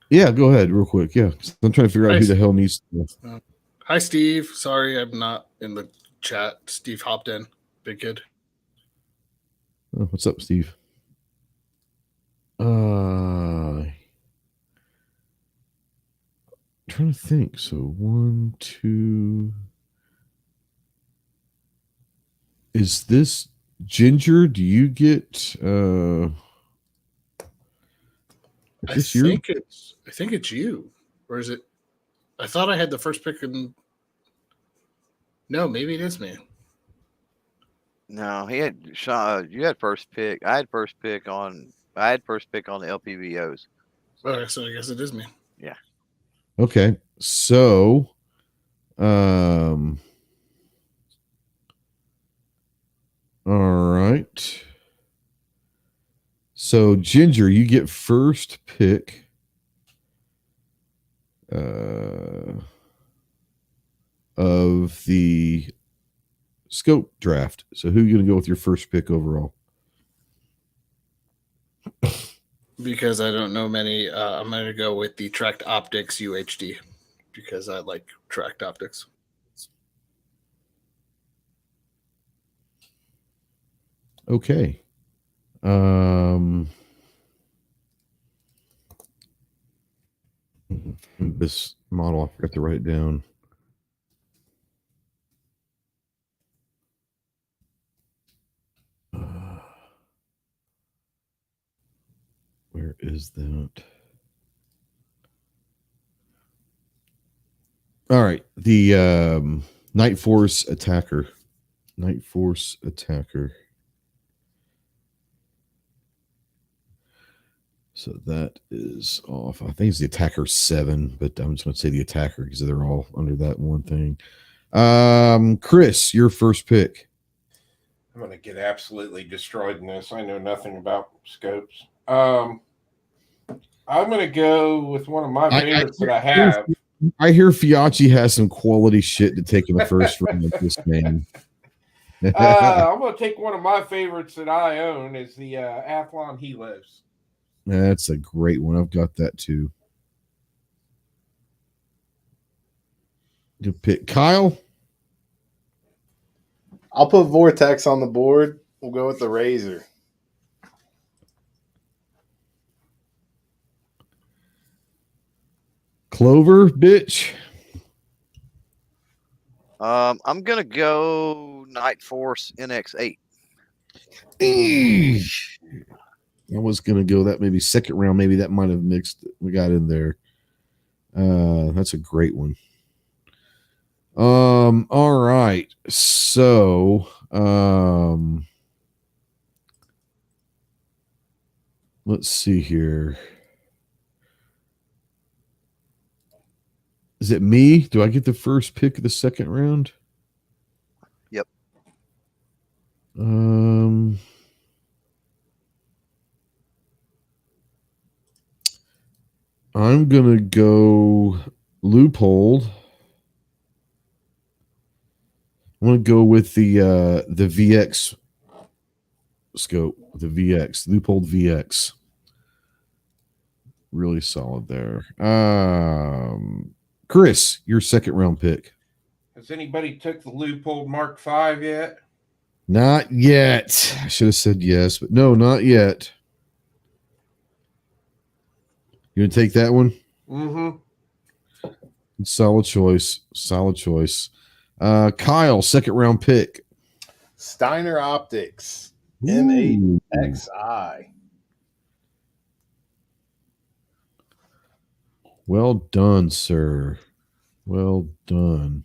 Yeah, go ahead real quick. Yeah, I'm trying to figure out who the hell needs to. Hi, Steve. Sorry, I'm not in the chat. Steve hopped in. Big kid. Oh, what's up, Steve? Trying to think. So 1, 2. Is this Ginger? Do you get? I think it's you, or is it? I thought I had the first pick, and no, maybe it is me. No, he had you had first pick. I had first pick on the LPVOs. Okay, so I guess it is me. Yeah. Okay, so all right. So Ginger, you get first pick. Of the scope draft. So who are you going to go with your first pick overall? Because I don't know many, I'm going to go with the Tracked Optics UHD because I like tracked optics. Okay. This model, I forgot to write it down. Where is that? All right. The Night Force Attacker. Night Force Attacker. So that is off. I think it's the Attacker 7, but I'm just going to say the Attacker because they're all under that one thing. Chris, your first pick. I'm going to get absolutely destroyed in this. I know nothing about scopes. I'm going to go with one of my favorites that I have. I hear Fiachi has some quality shit to take in the first round with this man. I'm going to take one of my favorites that I own is the Athlon Helos. That's a great one. I've got that too. Good pick. Kyle? I'll put Vortex on the board. We'll go with the Razor. Clover, bitch. I'm gonna go Night Force NX8. I was gonna go that maybe second round. Maybe that might have mixed. We got in there. That's a great one. All right. So, let's see here. Is it me? Do I get the first pick of the second round? Yep. I'm gonna go Loophole. I'm gonna go with the VX scope, the VX, Loophole VX. Really solid there. Chris, your second round pick. Has anybody took the Loophole Mark V yet? Not yet. I should have said yes, but no, not yet. You gonna take that one? Mm-hmm. Solid choice. Solid choice. Kyle, second round pick. Steiner Optics. M8XI. Well done, sir. Well done.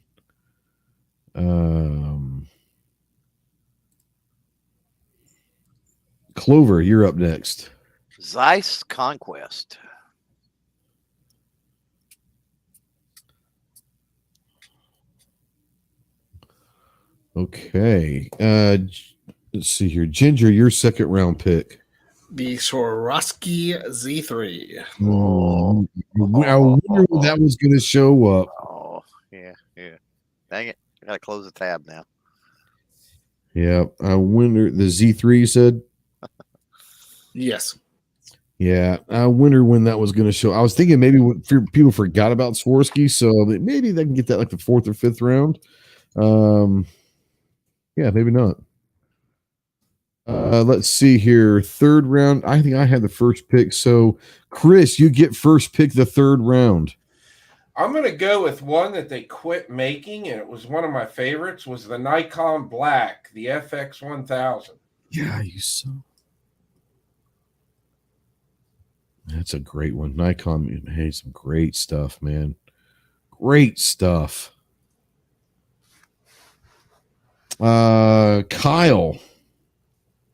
Clover, you're up next. Zeiss Conquest. Okay. Let's see here. Ginger, your second round pick. The Swarovski Z3. I wonder when that was going to show up. Oh, yeah. Dang it. I got to close the tab now. Yeah. I wonder, the Z3 you said? Yes. Yeah. I wonder when that was going to show. I was thinking maybe when people forgot about Swarovski, so maybe they can get that like the 4th or 5th round. Yeah, maybe not. Let's see here. 3rd round. I think I had the first pick. So, Chris, you get first pick the 3rd round. I'm going to go with one that they quit making, and it was one of my favorites, was the Nikon Black, the FX1000. Yeah, you saw. That's a great one. Nikon made some great stuff, man. Great stuff. Kyle.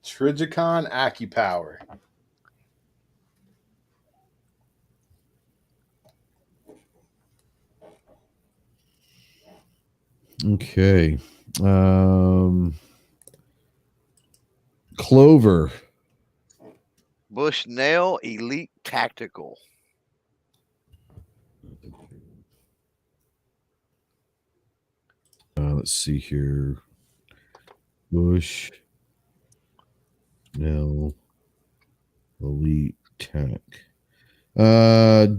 Trigicon AccuPower. Okay. Clover. Bushnell Elite Tactical. Let's see here. Bush. No. Elite Tac.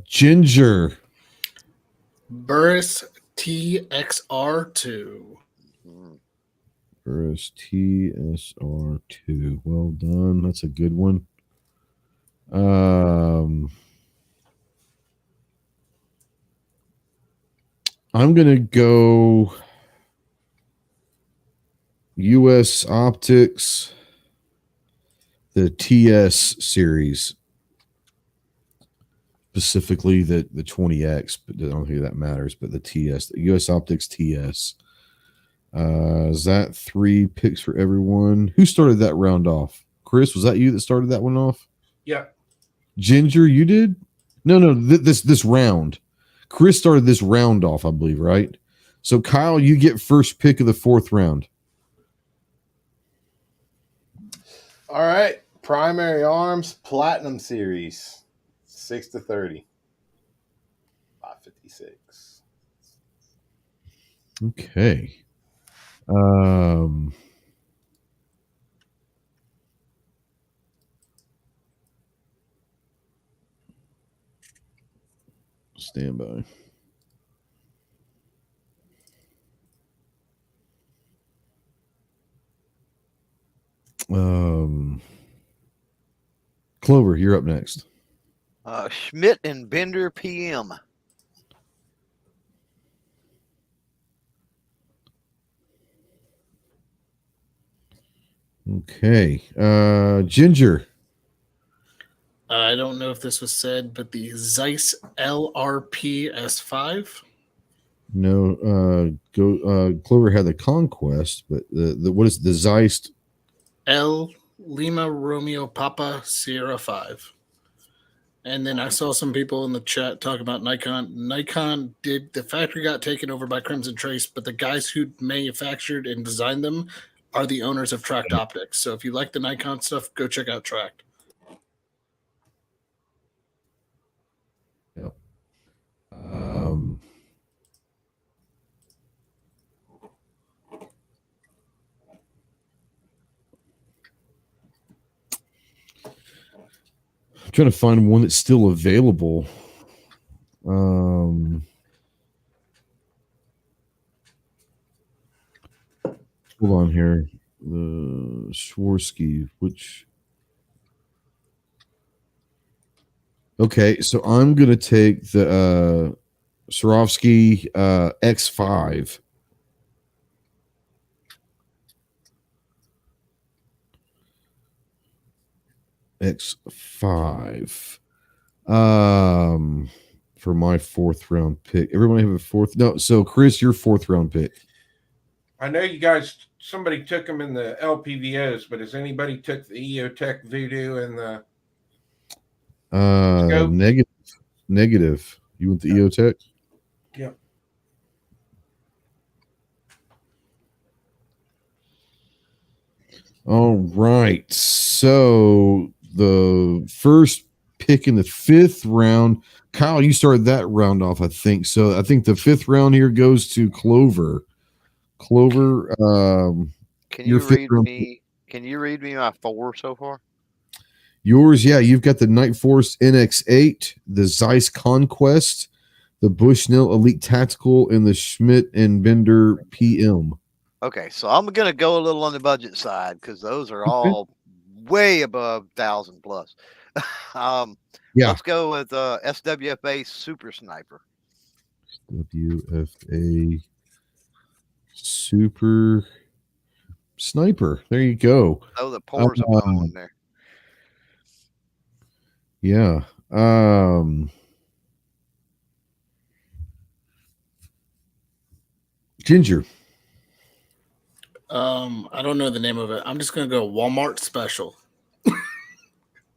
Ginger. Burris TXR2. Burris TSR2. Well done. That's a good one. I'm gonna go US Optics, the TS series, specifically the 20X, but I don't think that matters. But the TS, the US Optics TS. Is that 3 picks for everyone? Who started that round off? Chris, was that you that started that one off? Yeah. Ginger, you did? No, this round. Chris started this round off, I believe, right? So Kyle, you get first pick of the 4th round. All right. Primary Arms Platinum Series. 6-30. 556. Okay. Stand by. Clover, you're up next. Schmidt and Bender PM. Okay. Ginger. I don't know if this was said, but the Zeiss LRP S5. No, Clover had the Conquest, but the what is the Zeiss? L Lima Romeo Papa Sierra 5. And then I saw some people in the chat talk about Nikon. Nikon did, the factory got taken over by Crimson Trace, but the guys who manufactured and designed them are the owners of Tracked Optics. So if you like the Nikon stuff, go check out Tracked. Yeah. I'm trying to find one that's still available. Hold on here. The Swarovski, which. Okay, so I'm going to take the Swarovski X5. X5. For my 4th round pick. Everybody have a 4th? No, so Chris, your 4th round pick. I know you guys, somebody took them in the LPVOs, but has anybody took the EOTech Voodoo and the scope? Negative. You want the EOTech? Yeah. All right. So the first pick in the 5th round, Kyle, you started that round off, I think. So I think the 5th round here goes to Clover. Clover. Can your you fifth read round. me? Can you read me my 4 so far? Yours, yeah. You've got the Night Force NX8, the Zeiss Conquest, the Bushnell Elite Tactical, and the Schmidt and Bender PM. Okay, so I'm gonna go a little on the budget side because those are all way above 1,000 plus. Yeah. Let's go with SWFA Super Sniper. WFA Super Sniper. There you go. Oh, the pores I'm going there. Yeah. Ginger. I don't know the name of it. I'm just gonna go Walmart special.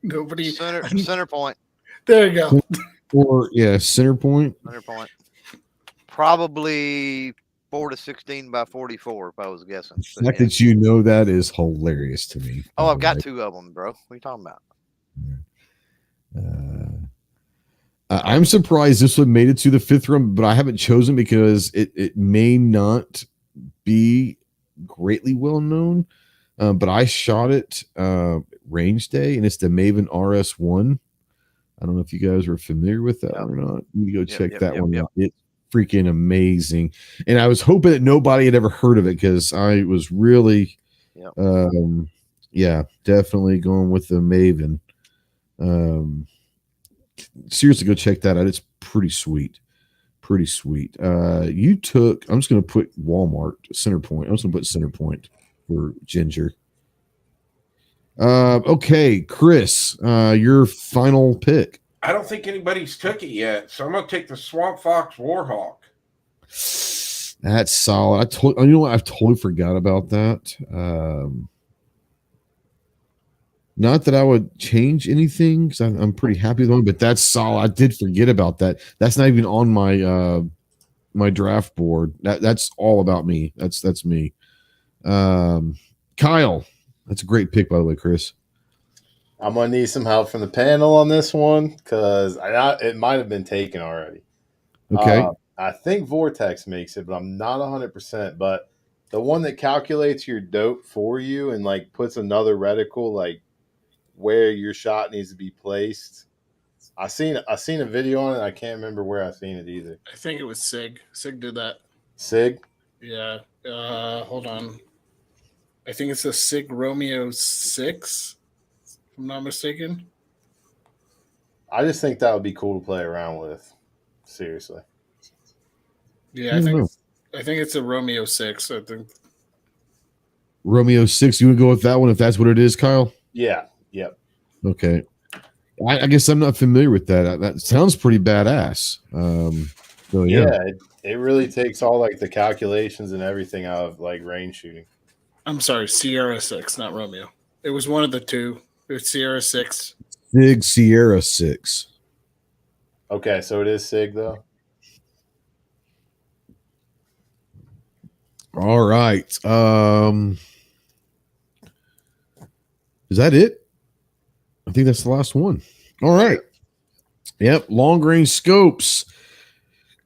Nobody center point. There you go. Or center point. Center point. Probably 4 to 16 by 44 if I was guessing. The fact that you know that is hilarious to me. Oh, I've got 2 of them, bro. What are you talking about? I'm surprised this one made it to the 5th round, but I haven't chosen because it may not be greatly well known. But I shot it range day, and it's the Maven RS1. I don't know if you guys are familiar with that or not. You need to go check that one out. It's freaking amazing. And I was hoping that nobody had ever heard of it because I was really, definitely going with the Maven. Seriously, go check that out. It's pretty sweet. Pretty sweet. You took, I'm just going to put Walmart center point. I'm just going to put center point for Ginger. Okay, Chris, your final pick. I don't think anybody's took it yet, so I'm going to take the Swamp Fox Warhawk. That's solid. You know what? I've totally forgot about that. Not that I would change anything because I'm pretty happy with one, but that's solid. I did forget about that. That's not even on my my draft board. That's all about me. That's me. Kyle, that's a great pick, by the way, Chris. I'm gonna need some help from the panel on this one because it might have been taken already. Okay. I think Vortex makes it, but I'm not 100%. But the one that calculates your dope for you and like puts another reticle like where your shot needs to be placed. I seen a video on it. I can't remember where I seen it either. I think it was Sig. Sig did that. Sig? Yeah. Hold on. I think it's a Sig Romeo 6, if I'm not mistaken. I just think that would be cool to play around with. Seriously. Yeah, I think it's a Romeo 6. I think Romeo 6. You would go with that one if that's what it is, Kyle? Yeah. Yep. Okay. I guess I'm not familiar with that. That sounds pretty badass. So it really takes all like the calculations and everything out of like range shooting. I'm sorry, Sierra 6, not Romeo. It was one of the two. It was Sierra 6. Sig Sierra 6. Okay, so it is Sig though. All right. Is that it? I think that's the last one. All right. Yep. Long range scopes.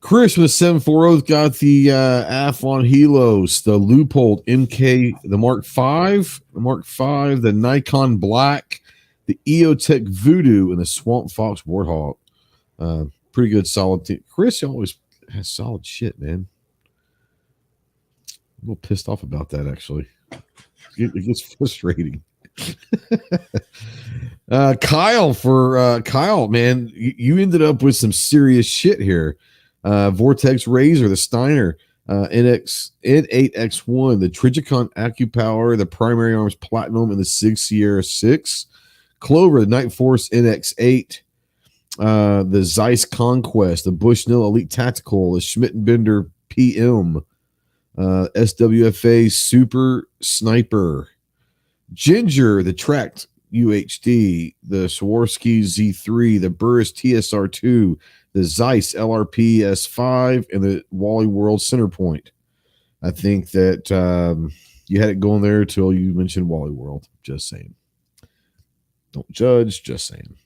Chris with a 740 got the Athlon Helos, the Loophole MK, the Mark V, the Nikon Black, the EOTech Voodoo, and the Swamp Fox Warthog. Pretty good, solid team. Chris always has solid shit, man. I'm a little pissed off about that, actually. It gets frustrating. Kyle, man, you ended up with some serious shit here. Vortex Razor, the Steiner, N8X1, the Trigicon AccuPower, the Primary Arms Platinum, and the Sig Sierra 6. Clover, the Night Force NX8, the Zeiss Conquest, the Bushnell Elite Tactical, the Schmidt and Bender PM, SWFA Super Sniper. Ginger, the Tracked UHD, the Swarovski Z3, the Burris TSR2, the Zeiss LRP S5, and the Wally World Center Point. I think that you had it going there until you mentioned Wally World. Just saying. Don't judge, just saying.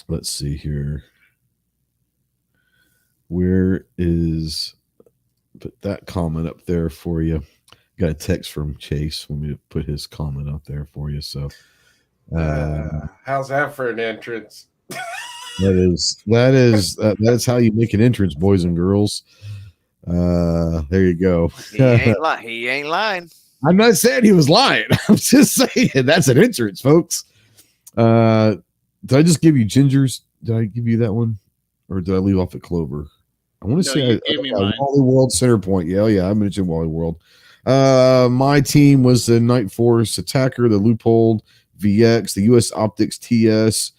Let's see here. Where is put that comment up there for you. Got a text from Chase. Want me to put his comment up there for you. So, how's that for an entrance? that's how you make an entrance, boys and girls. There you go. He ain't lying. I'm not saying he was lying. I'm just saying that's an entrance, folks. Did I just give you Gingers? Did I give you that one, or did I leave off at Clover? I want to say Wally World Center Point. Yeah, I mentioned Wally World. My team was the Night Force Attacker, the Loophole VX, the US Optics TS,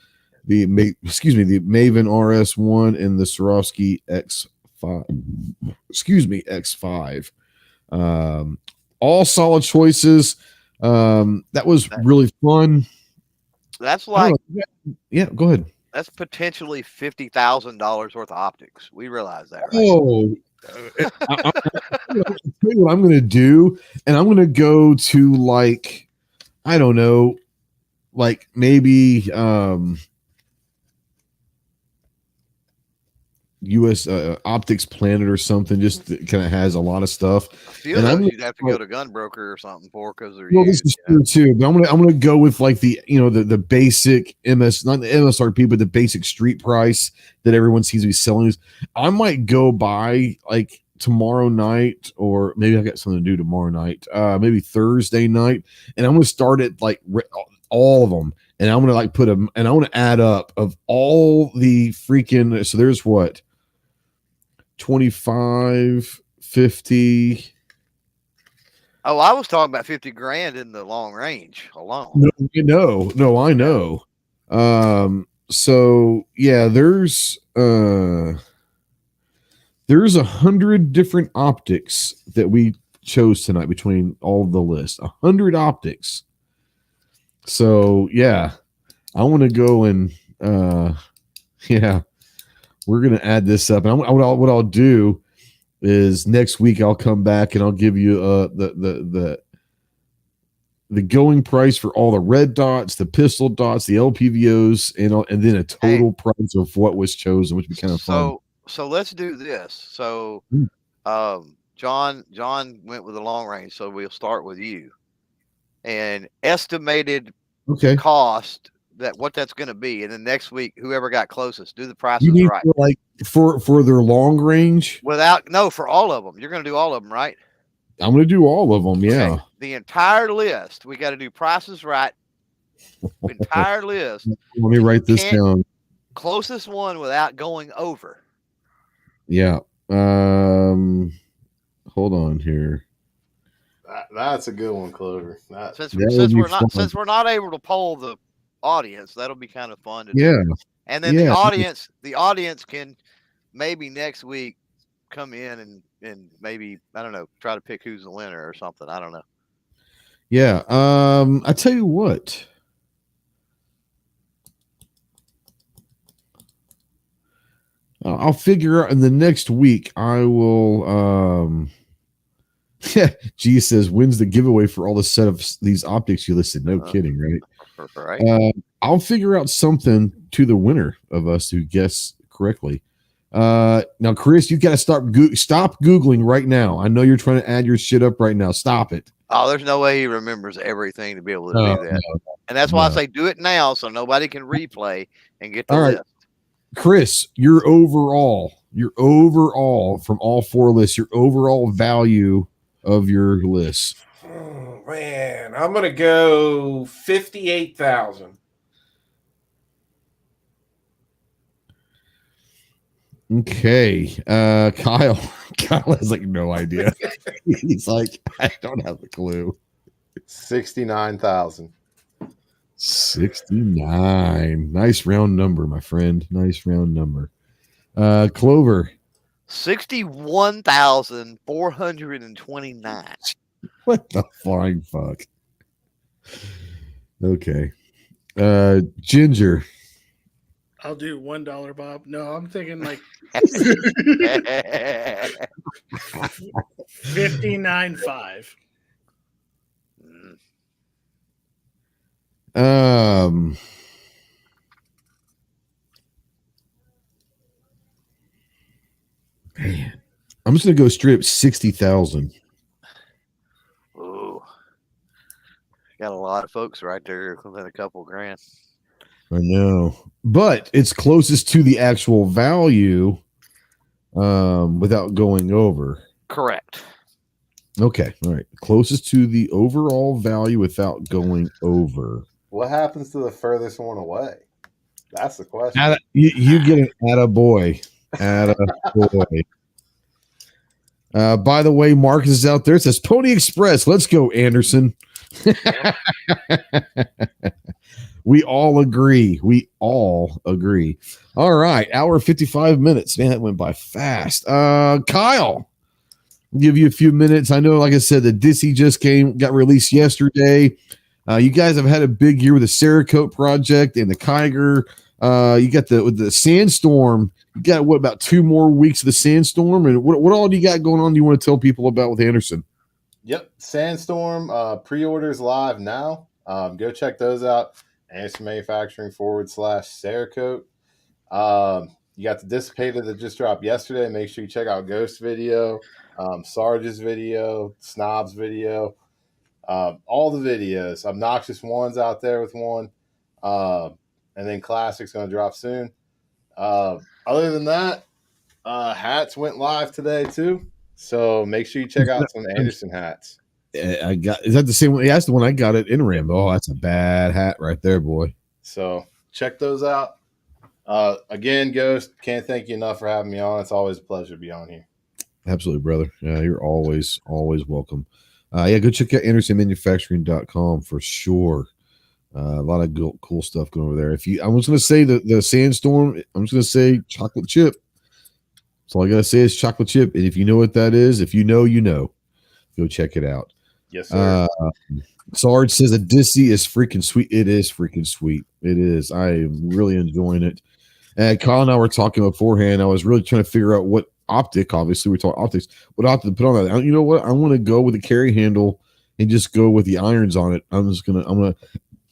the Maven RS1, and the Swarovski X5. X5. All solid choices. That was really fun. That's like, yeah, go ahead. That's potentially $50,000 worth of optics. We realize that, right? Oh, I'll tell you what I'm going to do, and I'm going to go to like, I don't know, like maybe US Optics Planet or something, just kind of has a lot of stuff. A few of those you'd have to go to Gunbroker or something for, because they're this is true too. But I'm gonna go with like the the basic MS, not the MSRP, but the basic street price that everyone seems to be selling. I might go buy like tomorrow night, or maybe I got something to do tomorrow night, maybe Thursday night, and I'm gonna start at like all of them, and I'm gonna like put them, and I want to add up of all the freaking. So there's what, 25, 50. Oh, I was talking about 50 grand in the long range alone. No, I know. So yeah, there's 100 different optics that we chose tonight between all of the list. 100 optics. So yeah, I want to go and yeah, we're gonna add this up. And what I'll do is next week I'll come back and I'll give you the going price for all the red dots, the pistol dots, the LPVOs, and then a total price of what was chosen, which would be kind of fun. So let's do this. So John went with the long range, so we'll start with you. And estimated cost, what that's going to be, and then next week whoever got closest, do the prices right. Like for their long range, for all of them. You're going to do all of them, right? I'm going to do all of them. Yeah, okay. The entire list. We got to do prices right. Entire list. Let me write this down. Closest one without going over. Yeah. Hold on here. That's a good one, Clover. Since we're not able to poll the audience, that'll be kind of fun to do. And then the audience can maybe next week come in and maybe, I don't know, try to pick who's the winner or something. I don't know. Yeah. I tell you what. I'll figure out in the next week. I will. G says, when's the giveaway for all the set of these optics you listed? No kidding, right? Right. I'll figure out something to the winner of us who guess correctly. Now, Chris, you got to stop Googling right now. I know you're trying to add your shit up right now. Stop it. Oh, there's no way he remembers everything to be able to do that. No, and that's why I say do it now so nobody can replay and get the list. Chris, your overall from all four lists, your overall value of your list. Oh, man, I'm going to go 58,000. Okay. Kyle has like no idea. He's like, I don't have a clue. 69,000. 69. Nice round number, my friend. Nice round number. Clover. 61,429. What the flying fuck? Okay. Ginger. I'll do $1, Bob. No, I'm thinking like 59.5. Man. I'm just gonna go straight up 60,000. Ooh, got a lot of folks right there within a couple grand. I know, but it's closest to the actual value, without going over. Correct. Okay, all right, closest to the overall value without going over. What happens to the furthest one away? That's the question. You get an attaboy. Attaboy. By the way, Marcus is out there. It says Pony Express. Let's go, Anderson. We all agree. All right. Hour 55 minutes. Man, that went by fast. Kyle, I'll give you a few minutes. I know, like I said, the Dissy just got released yesterday. You guys have had a big year with the Cerakote project and the Kiger. You got the Sandstorm. You got about 2 more weeks of the Sandstorm, and what all do you got going on? Do you want to tell people about with Anderson? Yep, Sandstorm pre-orders live now. Go check those out. Anderson Manufacturing /Cerakote. You got the Dissipator that just dropped yesterday. Make sure you check out Ghost video, Sarge's video, Snob's video, all the videos. Obnoxious One's out there with one. And then Classic's going to drop soon. Other than that, hats went live today too. So make sure you check out some Anderson hats. Is that the same one? Yeah, that's the one I got at NRAM. Oh, that's a bad hat right there, boy. So check those out. Again, Ghost, can't thank you enough for having me on. It's always a pleasure to be on here. Absolutely, brother. You're always welcome. Go check out AndersonManufacturing.com for sure. A lot of cool stuff going over there. I was going to say the Sandstorm, I'm just going to say chocolate chip. That's all I got to say is chocolate chip. And if you know what that is, if you know, go check it out. Yes, sir. Sarge says a Dissy is freaking sweet. It is freaking sweet. It is. I am really enjoying it. And Kyle and I were talking beforehand. I was really trying to figure out what optic, obviously we're talking optics, what optic to put on that. You know what? I want to go with the carry handle and just go with the irons on it. I'm gonna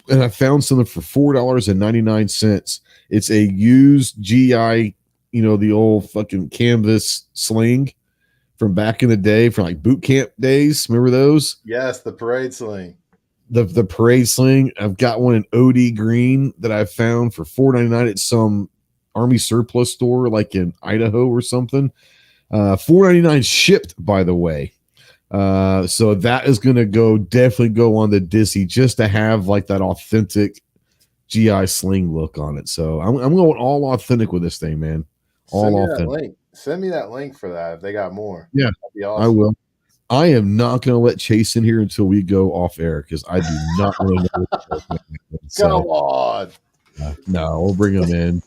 and I found something for $4.99. It's a used GI, the old fucking canvas sling from back in the day, from like boot camp days. Remember those? Yes, the parade sling. The parade sling. I've got one in OD green that I found for $4.99 at some Army surplus store, like in Idaho or something. $4.99 shipped, by the way. So that is going to definitely go on the Dissy, just to have like that authentic GI sling look on it. So I'm going all authentic with this thing, man. All authentic. Send me that link for that if they got more. Yeah, that'd be awesome. I will. I am not going to let Chase in here until we go off air, because I do not really know. Come on. No, we'll bring him in.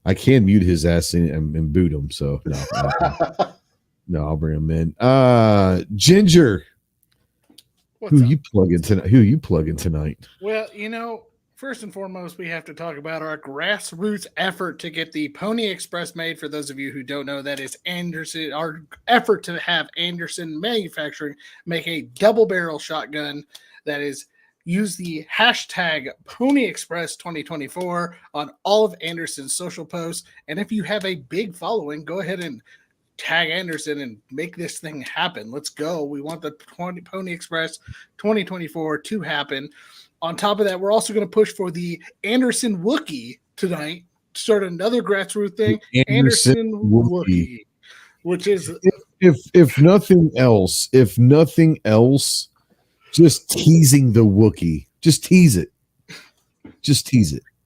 I can mute his ass and boot him. So no, I'll bring him in. Ginger, who you plugging tonight? Well, first and foremost, we have to talk about our grassroots effort to get the Pony Express made. For those of you who don't know, that is Anderson. Our effort to have Anderson Manufacturing make a double barrel shotgun that is. Use the hashtag Pony Express 2024 on all of Anderson's social posts. And if you have a big following, go ahead and tag Anderson and make this thing happen. Let's go. We want the Pony Express 2024 to happen. On top of that, we're also going to push for the Anderson Wookiee tonight to start another grassroots thing. Anderson Wookiee, which is if nothing else, just teasing the Wookiee. Just tease it.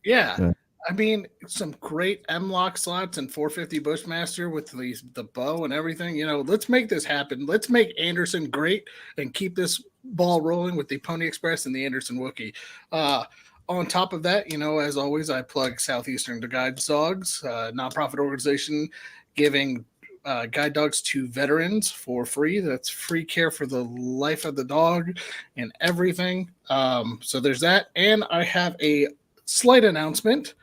Yeah. I mean, some great M-lock slots and 450 Bushmaster with the bow and everything. Let's make this happen. Let's make Anderson great and keep this ball rolling with the Pony Express and the Anderson Wookiee. On top of that, as always, I plug Southeastern to Guide Dogs, nonprofit organization giving guide dogs to veterans for free. That's free care for the life of the dog and everything. So there's that. And I have a slight announcement.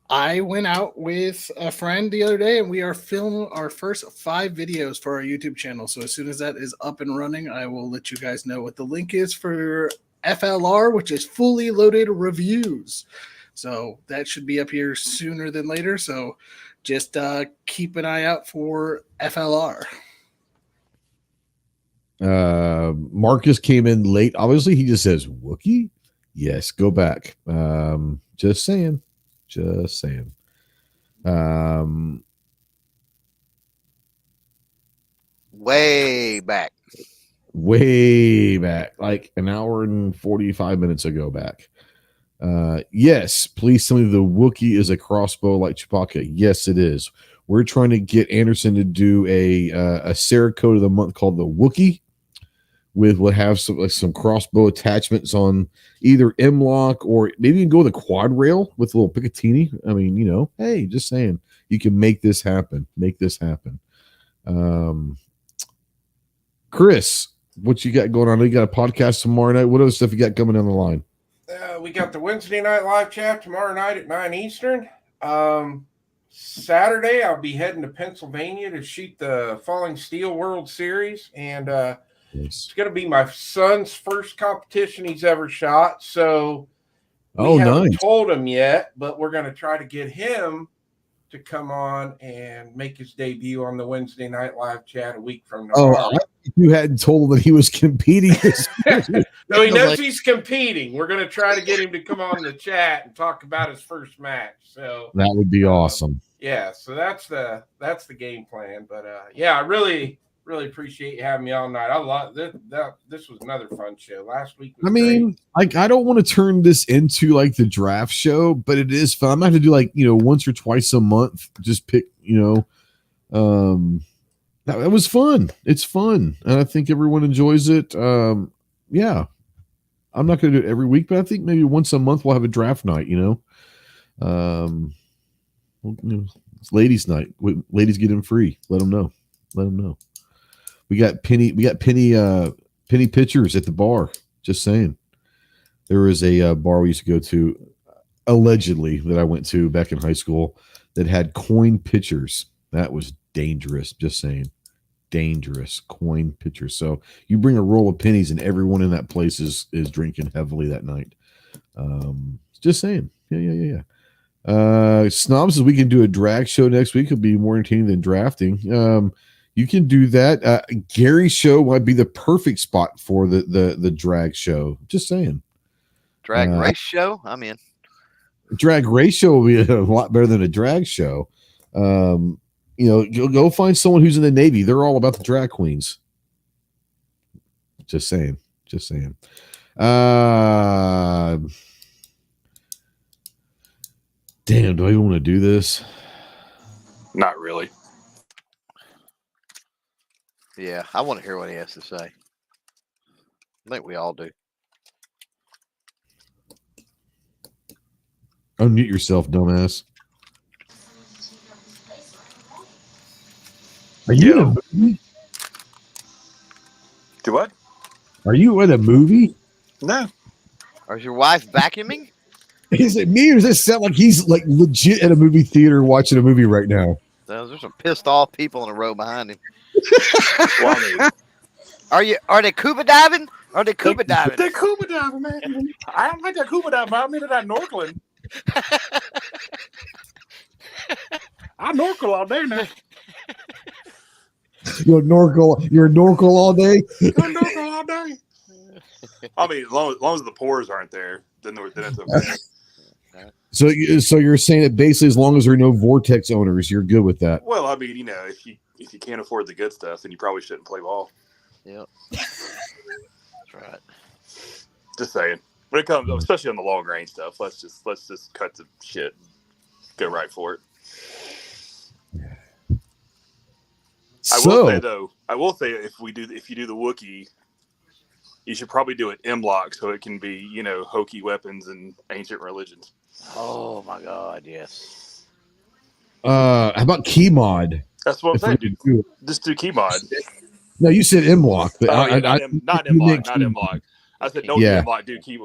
I went out with a friend the other day and we are filming our first 5 videos for our YouTube channel. So as soon as that is up and running, I will let you guys know what the link is for FLR, which is fully loaded reviews. So that should be up here sooner than later. So just keep an eye out for FLR. Marcus came in late. Obviously, he just says Wookie. Yes, go back. Just saying. Way back, like an hour and 45 minutes ago back. Yes, please tell me the Wookiee is a crossbow like Chewbacca. Yes, it is. We're trying to get Anderson to do a Cerakote of the month called the Wookiee, with what have some crossbow attachments on either M-lock or maybe you can go with a quad rail with a little Picatinny. I mean, hey, just saying, you can make this happen. Chris, what you got going on? You got a podcast tomorrow night. What other stuff you got coming down the line? We got the Wednesday night live chat tomorrow night at 9 Eastern. Saturday, I'll be heading to Pennsylvania to shoot the Falling Steel World Series, and it's going to be my son's first competition he's ever shot. So we haven't told him yet, but we're going to try to get him to come on and make his debut on the Wednesday night live chat a week from tomorrow. You hadn't told him that he was competing. No, he knows he's competing. We're going to try to get him to come on the chat and talk about his first match. So that would be awesome. Yeah, so that's the game plan. But I really appreciate you having me all night. I love this was another fun show. Last week was great. I don't want to turn this into like the draft show, but it is fun. I'm going to do like, once or twice a month, just pick, that was fun. It's fun. And I think everyone enjoys it. Yeah. I'm not going to do it every week, but I think maybe once a month we'll have a draft night, it's ladies' night. Ladies get in free. Let them know. We got penny pitchers at the bar. Just saying. There was a bar we used to go to, allegedly, that I went to back in high school that had coin pitchers. That was dangerous. Just saying. Dangerous coin pitchers. So you bring a roll of pennies and everyone in that place is drinking heavily that night. Just saying. Yeah. Snob says we can do a drag show next week. It'll be more entertaining than drafting. You can do that. Gary's show might be the perfect spot for the drag show. Just saying. Drag race show? I'm in. Drag race show will be a lot better than a drag show. Go find someone who's in the Navy. They're all about the drag queens. Just saying. Damn, do I even want to do this? Not really. Yeah, I want to hear what he has to say. I think we all do. Unmute yourself, dumbass. Are you in a movie? Do what? Are you in a movie? No. Is your wife vacuuming? Is it me, or does it sound like he's like legit at a movie theater watching a movie right now? There's some pissed off people in a row behind him. Are they scuba diving? They're scuba diving, man. I don't like that scuba diving. I mean that snorkeling. I snorkel all day now. You're a Norkel all day? Snorkel all day. I mean, as long as the pores aren't there, then it's okay. So you're saying that basically as long as there are no vortex owners, you're good with that? Well, I mean, if you can't afford the good stuff, then you probably shouldn't play ball. Yep. That's right. Just saying. When it comes, especially on the long range stuff, let's just cut the shit and go right for it. I will say if you do the Wookiee, you should probably do it M-lock so it can be, hokey weapons and ancient religions. Oh my God, yes. How about key mod? That's what I'm saying. Just do key mod. No, you said M-lock. But not M-lock. I said don't do M-lock. Do key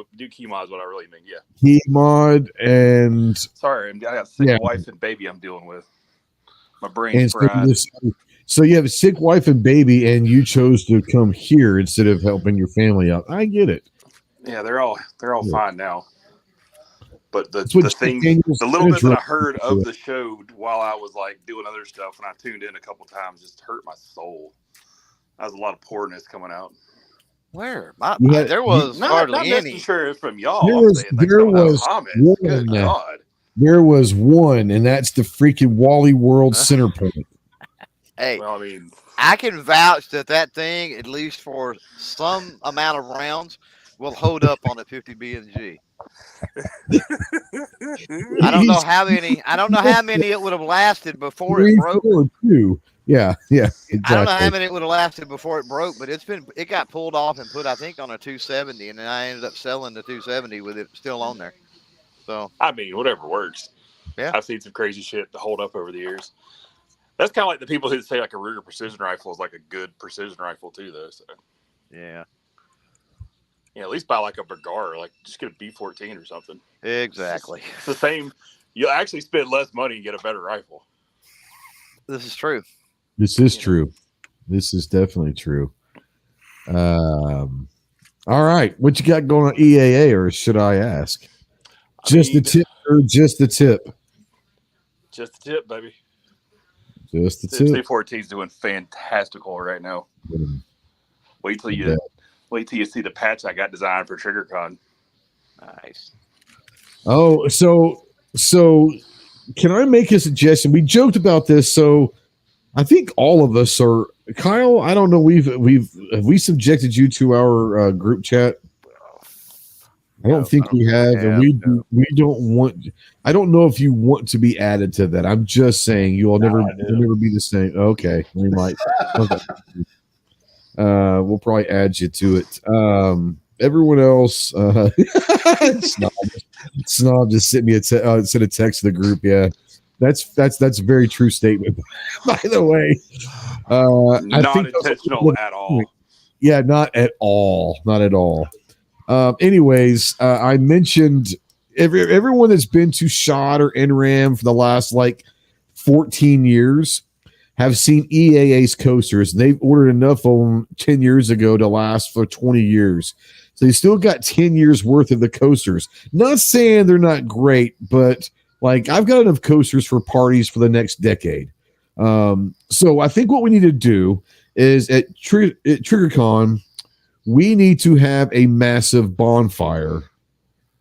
mod is what I really mean. Yeah. Key mod and sorry, I got a sick wife and baby I'm dealing with. My brain's fried. So you have a sick wife and baby, and you chose to come here instead of helping your family out. I get it. Yeah, they're all fine now. But the Jack thing, Daniels the little bit that I drunk. heard of the show while I was like doing other stuff, and I tuned in a couple times, just hurt my soul. That was a lot of poorness coming out. Where? Yeah, there was Not hardly any. necessarily from There y'all. was Comments. Good one. God. There was one, and that's the freaking Wally World center point. Hey, Well, I mean, I can vouch that thing, at least for some amount of rounds, will hold up on a 50 B&G. I don't know how many. I don't know how many it would have lasted before it broke. 3, 4, 2. Yeah, exactly. I don't know how many it would have lasted before it broke, but it got pulled off and put, I think, on a 270, and then I ended up selling the 270 with it still on there. So I mean, whatever works. Yeah, I've seen some crazy shit to hold up over the years. That's kind of like the people who say like a Ruger precision rifle is like a good precision rifle too, though. So yeah, at least buy like a Bergara, like just get a B14 or something. exactly. It's the same. You'll actually spend less money and get a better rifle. This is true. This is true. This is definitely true. All right, what you got going on EAA, or should I ask? The tip, or just the tip? Just the tip, baby. Just the tip. C14 is doing fantastical right now. Wait till you see the patch I got designed for TriggerCon. Nice. Oh, so can I make a suggestion? We joked about this, so I think all of us are. Kyle, I don't know. Have we subjected you to our group chat? I don't think we have, and we don't want. I don't know if you want to be added to that. I'm just saying you'll never be the same. Okay, we might. Okay. We'll probably add you to it. Everyone else, Snob just sent me sent a text to the group. Yeah, that's a very true statement. By the way, not intentional at all. Yeah, not at all. Not at all. Anyways, I mentioned everyone that's been to SHOT or NRAM for the last 14 years have seen EAA's coasters. They've ordered enough of them 10 years ago to last for 20 years. So they still got 10 years worth of the coasters. Not saying they're not great, but I've got enough coasters for parties for the next decade. So I think what we need to do is at TriggerCon, we need to have a massive bonfire,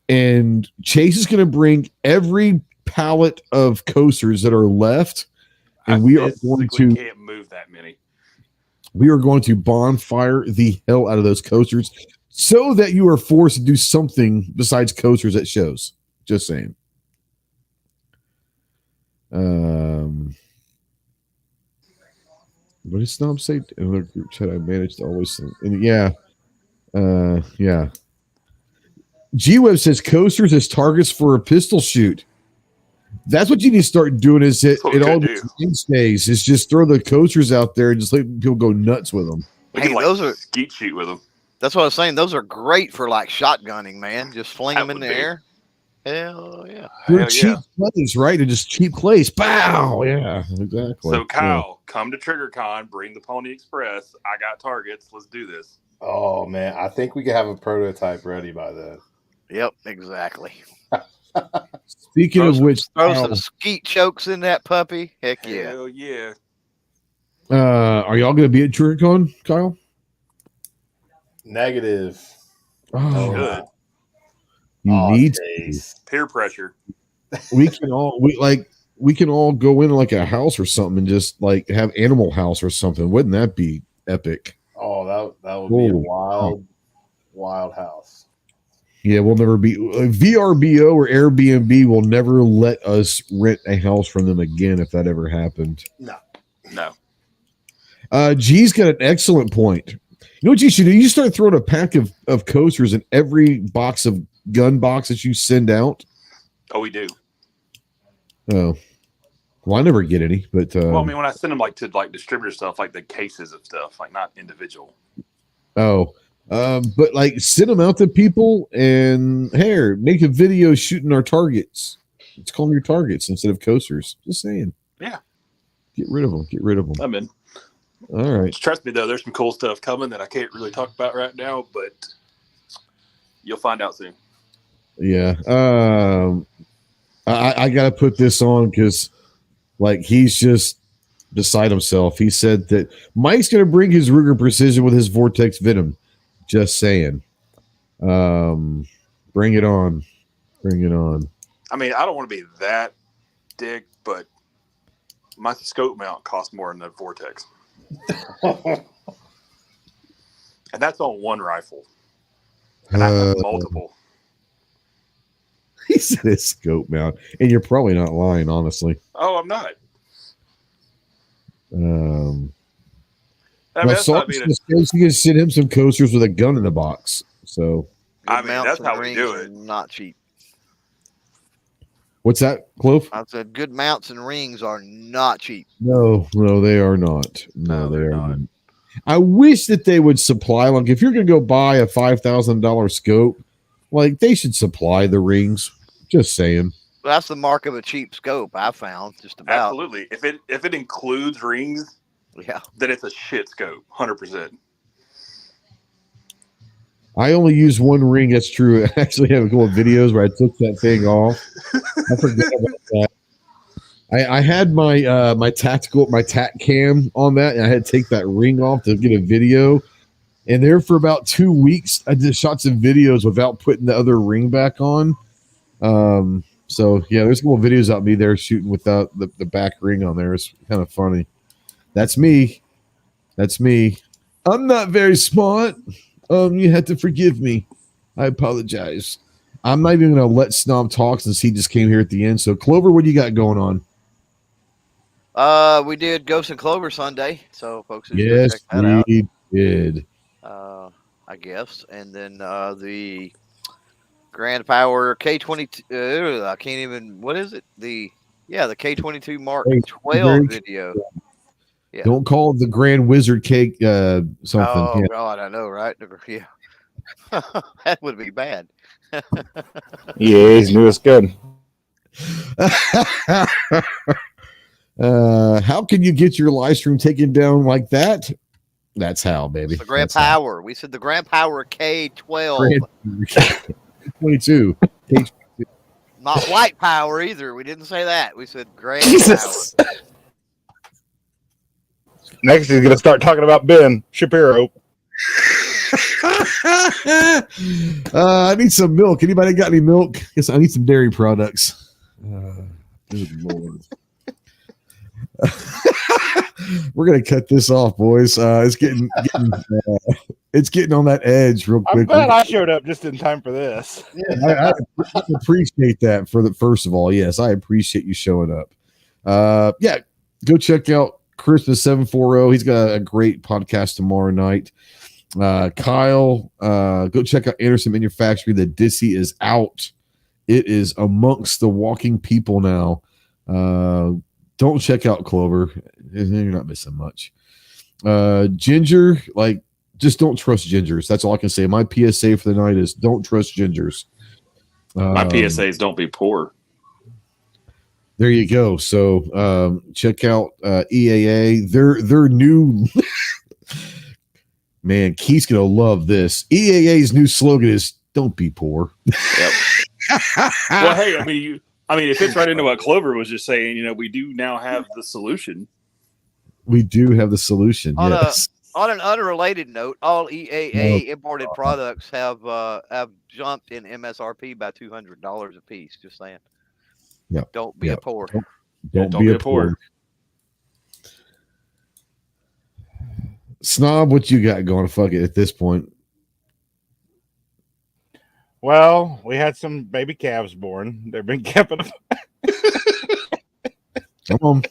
and Chase is going to bring every pallet of coasters that are left, and we are going to can't move that many. We are going to bonfire the hell out of those coasters, so that you are forced to do something besides coasters at shows. Just saying. What did Snob say? Another group chat I managed to always send. And yeah. G-Web says coasters as targets for a pistol shoot. That's what you need to start doing. Is it all these days? Is just throw the coasters out there and just let people go nuts with them. Hey, those are skeet shoot with them. That's what I was saying. Those are great for shotgunning, man. Just fling them in the air. Hell yeah. They're cheap plays, right? They're just cheap plays. Pow! Yeah, exactly. So Kyle, come to TriggerCon, bring the Pony Express. I got targets. Let's do this. Oh man, I think we could have a prototype ready by then. Yep, exactly. Speaking of which, throw some skeet chokes in that puppy. Heck yeah. Hell yeah. Are y'all going to be at TriggerCon, Kyle? Negative. Oh, good. You need peer pressure. We can all go in a house or something and just have Animal House or something. Wouldn't that be epic? Oh, that would be a wild house. Yeah, we'll never be VRBO or Airbnb will never let us rent a house from them again if that ever happened. No. G's got an excellent point. You know what you should do? You start throwing a pack of coasters in every box of gun box that you send out. Oh, we do. Oh. Well, I never get any, but well, I mean, when I send them to distributor stuff, the cases of stuff, not individual. Oh, but send them out to people and make a video shooting our targets. Let's call them your targets instead of coasters. Just saying. Yeah. Get rid of them. I'm in. All right. Just trust me though, there's some cool stuff coming that I can't really talk about right now, but you'll find out soon. Yeah. I got to put this on because, like, he's just beside himself. He said that Mike's going to bring his Ruger Precision with his Vortex Venom. Just saying. Bring it on. Bring it on. I mean, I don't want to be that dick, but my scope mount costs more than the Vortex. And that's on one rifle. And I have multiple. He said his scope mount. And you're probably not lying, honestly. Oh, I'm not. I mean, you can send him some coasters with a gun in the box. So, I mean, that's how we do it. Not cheap. What's that, Clove? I said good mounts and rings are not cheap. No, they are not. No, they are not. I wish that they would supply, like, if you're going to go buy a $5,000 scope, like, they should supply the rings. Just saying. Well, that's the mark of a cheap scope, I found, just about. Absolutely. If it includes rings, yeah, then it's a shit scope, 100%. I only use one ring. That's true. I actually have a couple of videos where I took that thing off. I forgot about that. I had my tac cam on that, and I had to take that ring off to get a video. And there for about 2 weeks, I just shot some videos without putting the other ring back on. So yeah, there's a couple of videos out of me there shooting without the back ring on there. It's kind of funny. That's me. I'm not very smart. You have to forgive me. I apologize. I'm not even going to let Snob talk since he just came here at the end. So Clover, what do you got going on? We did Ghost and Clover Sunday, so folks, yes, check that out. We did. I guess, and then the Grand Power K22. I can't even. What is it? The K22 Mark 12 video. Yeah. Don't call it the Grand Wizard Cake something. Oh yeah. God, I know, right? Yeah, that would be bad. Yeah, he's new as good. How can you get your live stream taken down like that? That's how, baby. The Grand Power. We said the Grand Power K12. 22. Not White Power either. We didn't say that. We said Grand Power. Next, he's going to start talking about Ben Shapiro. I need some milk. Anybody got any milk? Yes, I need some dairy products. Good Lord. We're gonna cut this off, boys. It's getting on that edge real quick. I'm glad I showed up just in time for this. Yeah, I appreciate that. First of all, yes, I appreciate you showing up. Yeah, go check out Christmas 740. He's got a great podcast tomorrow night. Kyle, go check out Anderson Manufacturing. The Dissy is out. It is amongst the walking people now. Don't check out Clover. You're not missing much. Ginger, like, just don't trust gingers. That's all I can say. My PSA for the night is don't trust gingers. My PSA is don't be poor. There you go. So check out EAA. Their new man, Keith's gonna love this. EAA's new slogan is "Don't be poor." Yep. Well, hey, I mean, it fits right into what Clover was just saying. You know, we do now have the solution. We do have the solution. Yes. On an unrelated note, all EAA imported products have jumped in MSRP by $200 a piece. Just saying. Yep. Don't be a poor. Don't be a poor. Snob, what you got going? Fuck it at this point. Well, we had some baby calves born. They've been kept. Come on.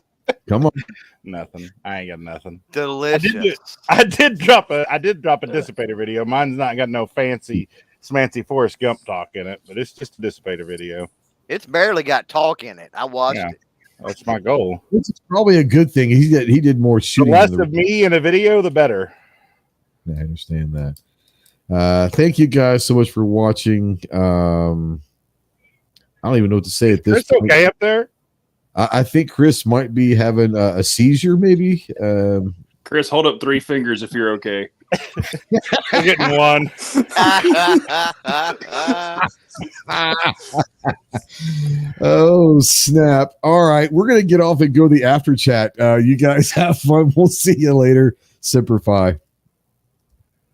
Nothing. I ain't got nothing. Delicious. I did drop a dissipator video. Mine's not got no fancy smancy Forrest Gump talk in it, but it's just a dissipator video. It's barely got talk in it. I watched it. That's my goal. It's probably a good thing. He did more shooting. The less of me in a video, the better. I understand that. Thank you guys so much for watching. I don't even know what to say at this point. Okay up there? I think Chris might be having a seizure, maybe. Chris, hold up 3 fingers if you're okay. We're getting one. Oh, snap. All right. We're going to get off and go to the after chat. You guys have fun. We'll see you later. Semper Fi.